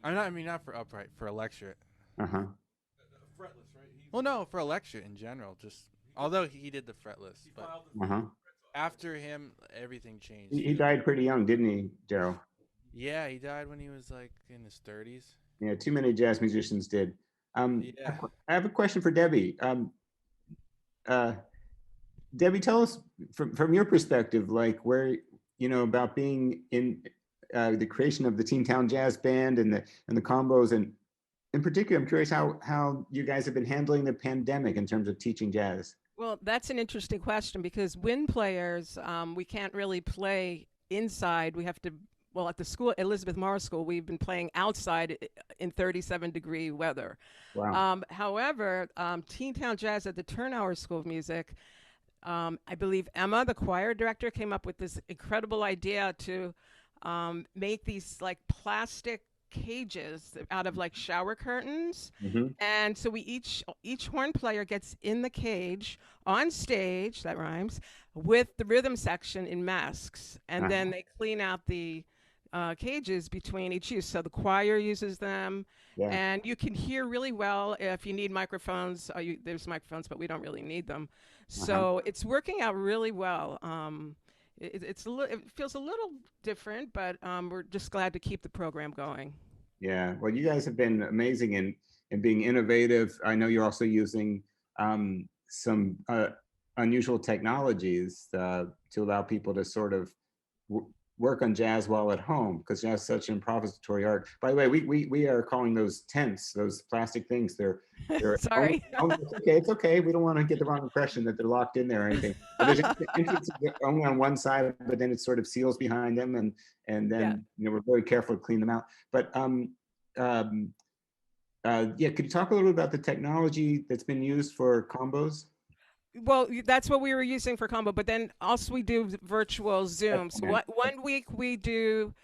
not for upright, for electric. Fretless, right? Well, no, for electric in general. Just although he did the fretless, but after him, everything changed. He died pretty young, didn't he, Daryl? Yeah, he died when he was like in his 30s. Yeah, too many jazz musicians did. Yeah. I have a question for Debbie. Debbie, tell us from your perspective, like where about being in the creation of the Teen Town Jazz Band and the combos, and in particular, I'm curious how you guys have been handling the pandemic in terms of teaching jazz. Well, that's an interesting question because wind players, we can't really play inside. We have to, at the school, Elizabeth Morris School, we've been playing outside in 37-degree weather. Wow. However, Teen Town Jazz at the Thurnauer School of Music, I believe Emma, the choir director, came up with this incredible idea to make these like plastic cages out of like shower curtains, and so we each horn player gets in the cage on stage, that rhymes, with the rhythm section in masks, and then they clean out the cages between each use. So the choir uses them, and you can hear really well. If you need microphones, there's microphones, but we don't really need them. So it's working out really well. It feels a little different, but we're just glad to keep the program going. Yeah, well, you guys have been amazing in being innovative. I know you're also using some unusual technologies to allow people to sort of work on jazz while at home, because jazz is such an improvisatory art. By the way, we are calling those tents, those plastic things. They're sorry. It's okay. We don't want to get the wrong impression that they're locked in there or anything. But there's entrances only on one side, but then it sort of seals behind them, and then we're very careful to clean them out. But could you talk a little bit about the technology that's been used for combos? Well, that's what we were using for combo, but then also we do virtual Zoom. So one week we do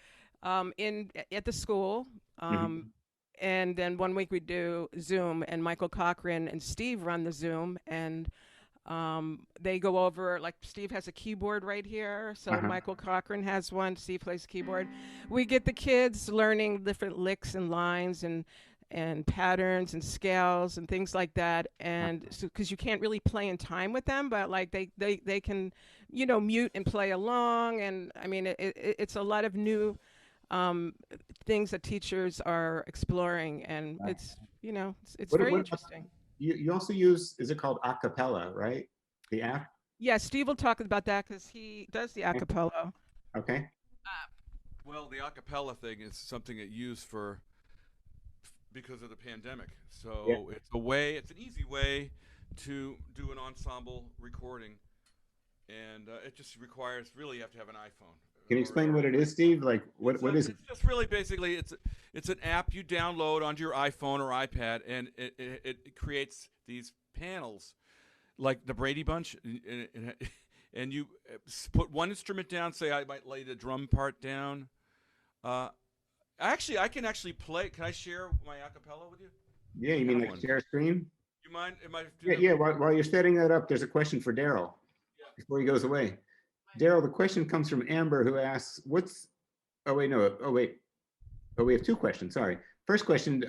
at the school, and then 1 week we do Zoom, and Michael Cochran and Steve run the Zoom, and they go over, like Steve has a keyboard right here, so Michael Cochran has one, Steve plays keyboard. We get the kids learning different licks and lines and patterns and scales and things like that, and so because you can't really play in time with them, but like they can mute and play along, and I mean it's a lot of new things that teachers are exploring, and it's very interesting. You also use, is it called a cappella, right? The app? Yeah, Steve will talk about that because he does the a cappella. Okay. Well, the a cappella thing is something that used because of the pandemic. So it's an easy way to do an ensemble recording, and it just requires, really you have to have an iPhone. Can you explain what it is, Steve? Like what is it? It's just really basically it's an app you download onto your iPhone or iPad, and it creates these panels like the Brady Bunch, and you put one instrument down. Say I might lay the drum part down. Actually, I can actually play. Can I share my a cappella with you? Yeah, you mean like share screen? You mind? While you're setting that up, there's a question for Daryl before he goes away. Daryl, the question comes from Amber, who asks, we have two questions. Sorry. First question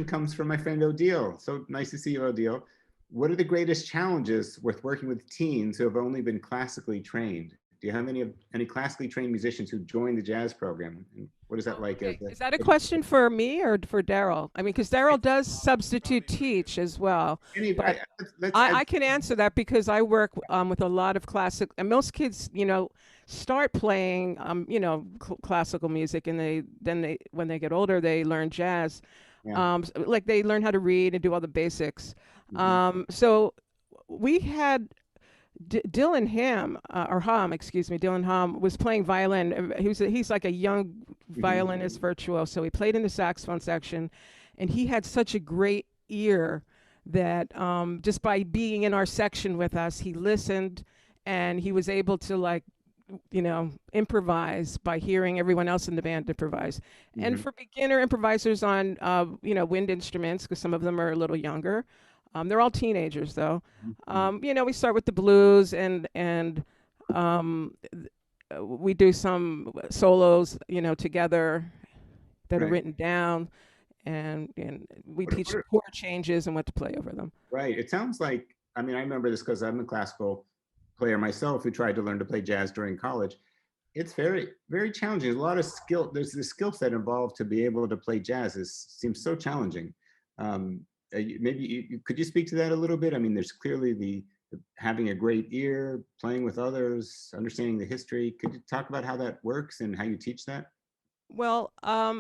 comes from my friend Odile. So nice to see you, Odile. What are the greatest challenges with working with teens who have only been classically trained? Do you have any classically trained musicians who joined the jazz program? And what is that like? Is that a question for me or for Daryl? I mean, because Daryl does substitute teach as well. I can answer that because I work with a lot of classic, and most kids, start playing, classical music, and when they get older, they learn jazz. Like they learn how to read and do all the basics. So we had Dylan Ham was playing violin. He's like a young violinist virtuoso. So he played in the saxophone section, and he had such a great ear that just by being in our section with us, he listened, and he was able to improvise by hearing everyone else in the band improvise. And for beginner improvisers on wind instruments, because some of them are a little younger. They're all teenagers, though. We start with the blues, and we do some solos, together that are written down, and we teach chord changes and what to play over them. Right. It sounds like, I remember this because I'm a classical player myself who tried to learn to play jazz during college. It's very, very challenging. There's a lot of skill. There's the skill set involved to be able to play jazz. Seems so challenging. Maybe could you speak to that a little bit? There's clearly the having a great ear, playing with others, understanding the history. Could you talk about how that works and how you teach that? Well,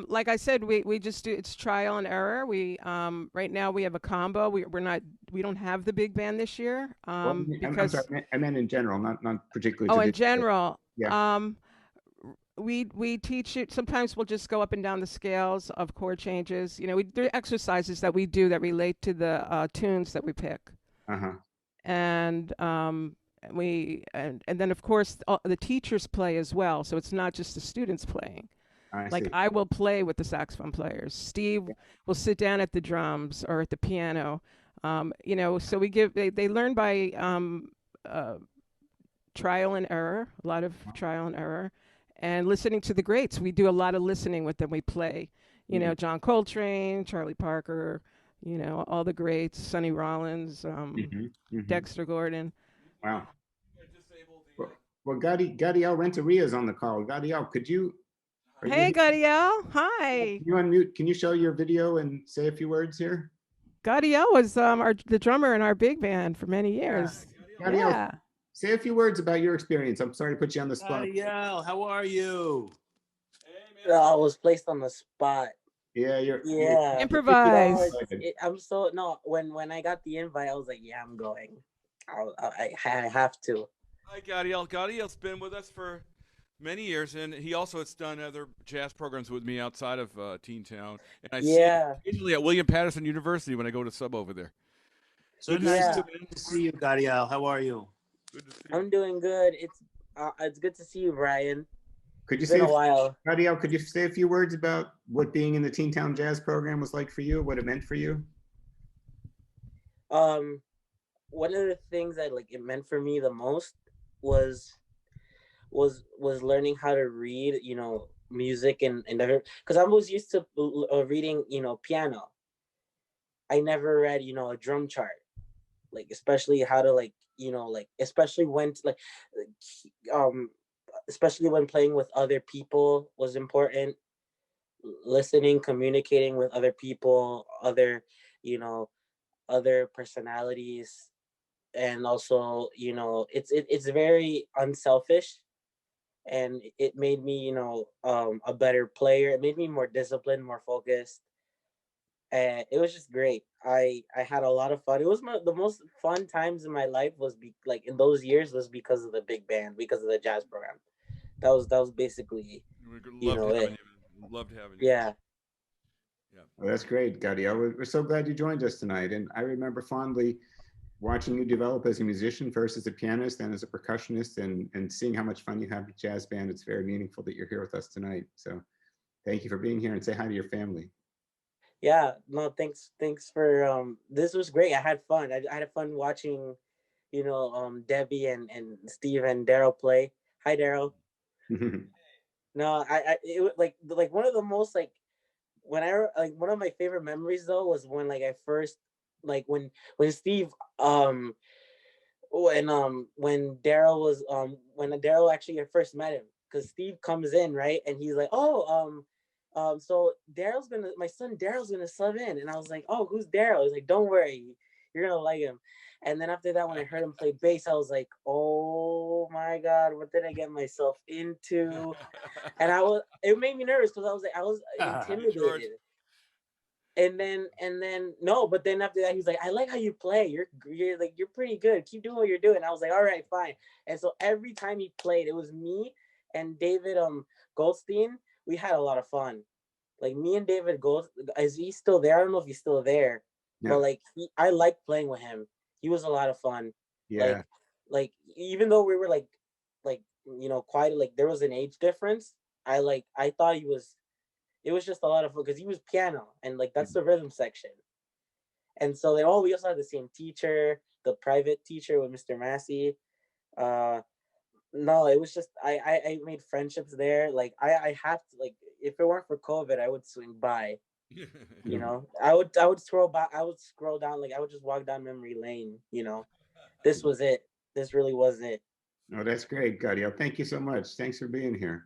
like I said, we just do, it's trial and error. We right now we have a combo. We don't have the big band this year because I'm sorry, I meant in general, not particularly. Oh, in general. Yeah. We teach it. Sometimes we'll just go up and down the scales of chord changes. There are exercises that we do that relate to the tunes that we pick. And then of course the teachers play as well. So it's not just the students playing. I will play with the saxophone players. Steve will sit down at the drums or at the piano. So they learn by trial and error, a lot of trial and error, and listening to the greats. We do a lot of listening with them. We play, you know, John Coltrane, Charlie Parker, you know, all the greats, Sonny Rollins, Dexter Gordon. Wow. Well, Gadiel Renteria is on the call. Gadiel, could you? Hey, Gadiel. Hi. Can you unmute? Can you show your video and say a few words here? Gadiel was the drummer in our big band for many years. Gadiel, Yeah. say a few words about your experience. I'm sorry to put you on the spot. Gadiel, how are you? I was placed on the spot. Yeah, Improvise. When I got the invite, I was like, yeah, I'm going. I have to. Hi, Gadiel. Gadiel's been with us for many years, and he also has done other jazz programs with me outside of Teen Town. And I see him occasionally at William Patterson University when I go to sub over there. So nice to see you, Gadiel. How are you? Good to see you. I'm doing good. It's good to see you, Brian. Could you It's been a while. Gadiel, could you say a few words about what being in the Teen Town Jazz program was like for you, what it meant for you? One of the things that it meant for me the most was learning how to read, you know, music and because I was used to reading, you know, piano. I never read, you know, a drum chart, especially how to especially when especially when playing with other people was important. Listening, communicating with other people, other personalities, and also, you know, it's very unselfish, and it made me, you know, a better player. It made me more disciplined, more focused, and it was just great. I had a lot of fun. It was the most fun times in my life in those years was because of the big band, because of the jazz program. That was basically, you know, it. Loved having you. Yeah. Well, that's great, Gadiel. We're so glad you joined us tonight. And I remember fondly watching you develop as a musician, first as a pianist, then as a percussionist, and seeing how much fun you have with jazz band. It's very meaningful that you're here with us tonight. So thank you for being here, and say hi to your family. Yeah, no, thanks for this was great. I had fun. I had fun watching, you know, Debbie and Steve and Daryl play. Hi, Daryl. No, it was like one of the most one of my favorite memories though was when I first when Steve when Daryl was when Daryl actually I first met him, because Steve comes in, right, and he's like, so my son Daryl's gonna sub in, and I was like, oh, who's Daryl? He's like, don't worry, you're gonna like him. And then after that, when I heard him play bass, I was like, oh my God, what did I get myself into? And it made me nervous because I was intimidated. And then no, but then after that, he's like, I like how you play. You're pretty good. Keep doing what you're doing. I was like, all right, fine. And so every time he played, it was me and David Goldstein. We had a lot of fun. Me and David is he still there? I don't know if he's still there. Yeah. But I liked playing with him. He was a lot of fun. Yeah. Even though we were you know, quite there was an age difference. I thought it was just a lot of fun because he was piano, and that's the rhythm section. And so we also had the same teacher, the private teacher with Mr. Massey. No, it was just I made friendships there. I have to if it weren't for COVID, I would swing by. You know, I would scroll down, I would just walk down memory lane, you know. This was it. This really was it. Oh, that's great, Gadiel. Thank you so much. Thanks for being here.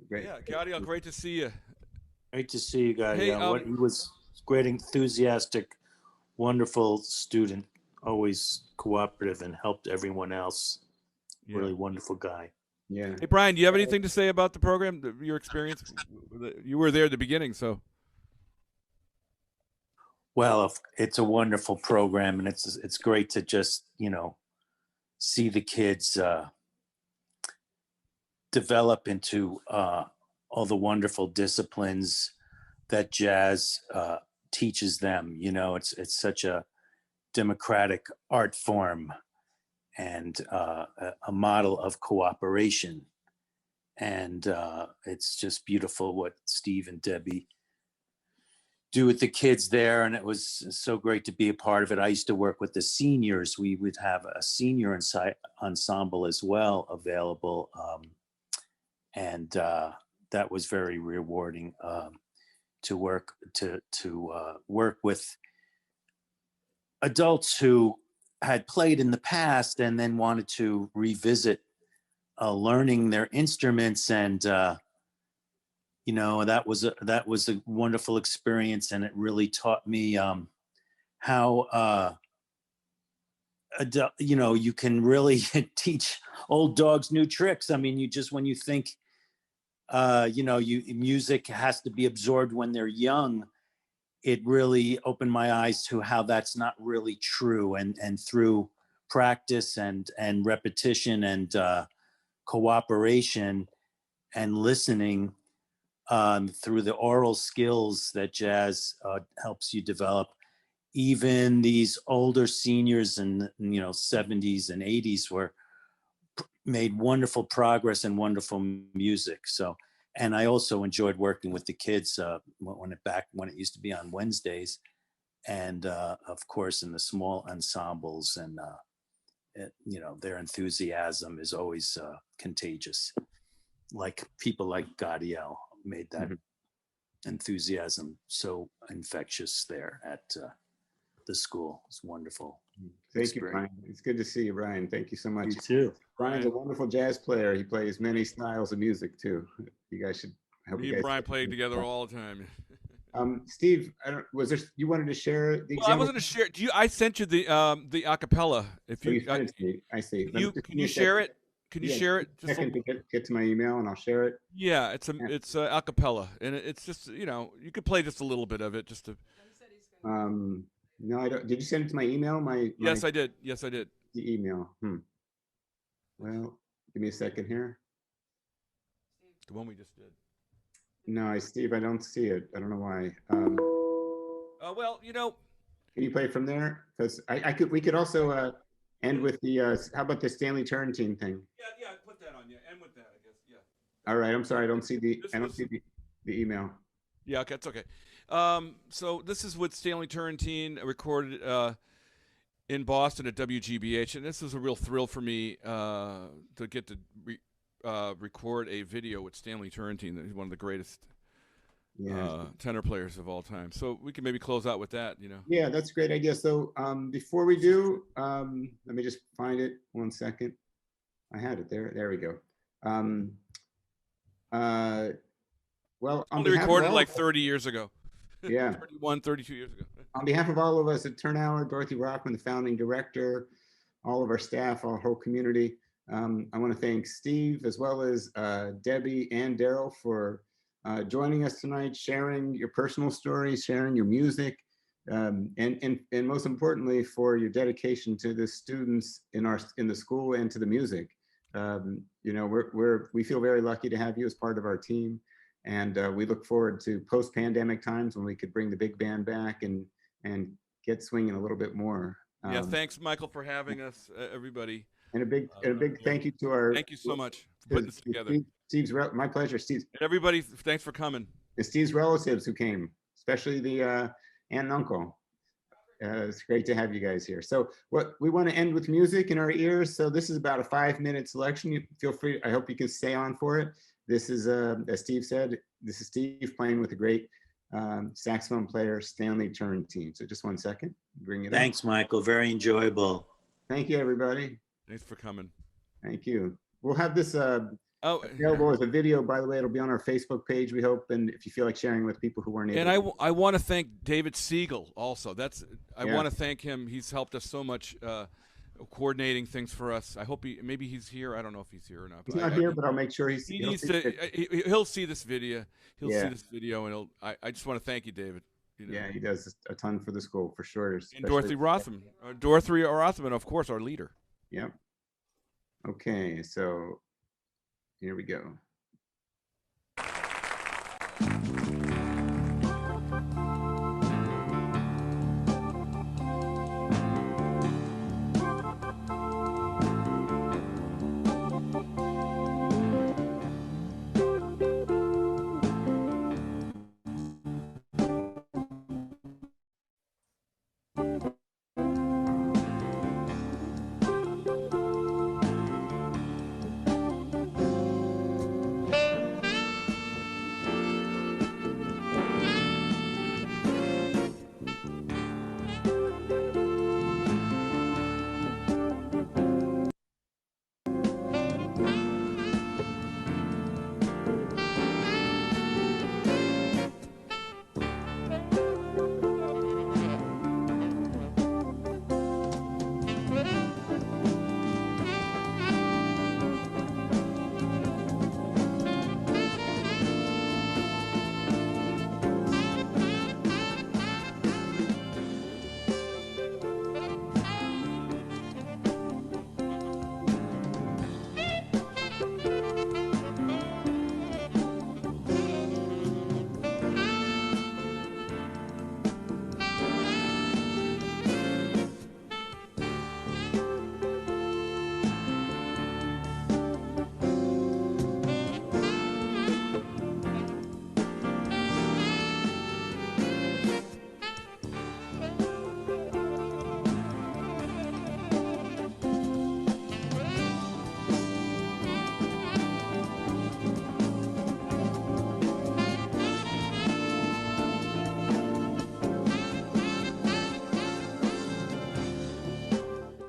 Great. Yeah, Gadiel, great to see you. Great to see you, Gadiel. He was great, enthusiastic, wonderful student, always cooperative and helped everyone else. Yeah. Really wonderful guy. Yeah. Hey, Brian, do you have anything to say about the program, your experience? You were there at the beginning, so. Well, it's a wonderful program, and it's great to just, you know, see the kids develop into all the wonderful disciplines that jazz teaches them. You know, it's such a democratic art form and a model of cooperation. And it's just beautiful what Steve and Debbie do with the kids there, and it was so great to be a part of it. I used to work with the seniors. We would have a senior ensemble as well available, and that was very rewarding to work with adults who had played in the past and then wanted to revisit learning their instruments, and that was a wonderful experience, and it really taught me how you can really teach old dogs new tricks. I mean, when you think music has to be absorbed when they're young, it really opened my eyes to how that's not really true, and through practice and repetition and cooperation and listening, through the oral skills that jazz helps you develop, even these older seniors in 70s and 80s made wonderful progress and wonderful music. So, and I also enjoyed working with the kids when it used to be on Wednesdays, and of course in the small ensembles, and their enthusiasm is always contagious. Like people like Gadiel made that enthusiasm so infectious there at the school. It's wonderful. Thank you, Brian. It's good to see you, Brian. Thank you so much. You too. Brian's a wonderful jazz player. He plays many styles of music too. You guys should. Me and Brian played together all the time. Steve, you wanted to share the example? I wasn't to share. I sent you the acapella. If you, I see. Can you share it? Can you share it? Just a second to get to my email, and I'll share it. Yeah, it's a cappella, and it's just you could play just a little bit of it just to. No, I don't. Did you send it to my email? Yes, I did. Yes, I did. The email. Well, give me a second here. The one we just did. No, Steve, I don't see it. I don't know why. Well, Can you play from there? Because we could also end with the. How about the Stanley Turrentine thing? Yeah, put that on. Yeah, end with that, I guess. Yeah. All right. I'm sorry. I don't see the email. Yeah, okay, it's okay. So this is with Stanley Turrentine, recorded in Boston at WGBH, and this was a real thrill for me to get to record a video with Stanley Turrentine. He's one of the greatest tenor players of all time. So we can maybe close out with that, Yeah, that's a great idea. So before we do, let me just find it 1 second. I had it there. There we go. Well, only recorded like 30 years ago. Yeah. 32 years ago. On behalf of all of us at Thurnauer, Dorothy Roffman, the founding director, all of our staff, our whole community, I want to thank Steve as well as Debbie and Daryl for joining us tonight, sharing your personal stories, sharing your music, and most importantly for your dedication to the students in the school and to the music. We feel very lucky to have you as part of our team. And we look forward to post-pandemic times when we could bring the big band back and get swinging a little bit more. Yeah, thanks, Michael, for having us, everybody. And a big thank you to our. Thank you so much for putting this together. My pleasure, Steve. And everybody, thanks for coming. And Steve's relatives who came, especially the aunt and uncle. It's great to have you guys here. So what we want to end with music in our ears. So this is about a 5-minute selection. You feel free. I hope you can stay on for it. This is, as Steve said, this is Steve playing with a great saxophone player, Stanley Turrentine. So just 1 second, bring it Thanks, Michael. Very enjoyable. Thank you, everybody. Thanks for coming. Thank you. We'll have this available as a video, by the way. It'll be on our Facebook page, we hope. And if you feel like sharing with people who weren't able and I want to thank David Siegel also. I want to thank him. He's helped us so much coordinating things for us. I hope maybe he's here. I don't know if he's here or not. He's not here, but I'll make sure he'll see this video. He'll see this video, and I just want to thank you, David. Yeah, he does a ton for the school for sure. And Dorothy Rothman, Dorothy Rothman, of course, our leader. Yep. Okay, so here we go.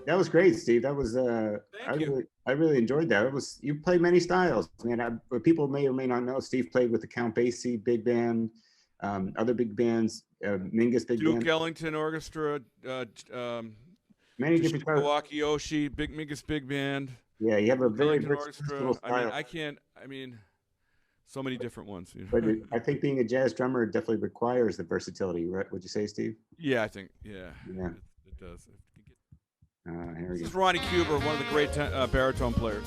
That was great, Steve. That was Thank you. I really enjoyed that. It was, you played many styles. I mean, people may or may not know, Steve played with the Count Basie big band, other big bands, Mingus big Duke band, Ellington Orchestra, many different styles. Wakiyoshi, Big Mingus Big Band. Yeah, you have a Duke very Ellington versatile Orchestra. style. So many different ones. You know? But I think being a jazz drummer definitely requires the versatility, right? Would you say, Steve? Yeah, I think, yeah. It does. This is Ronnie Cuber, one of the great baritone players.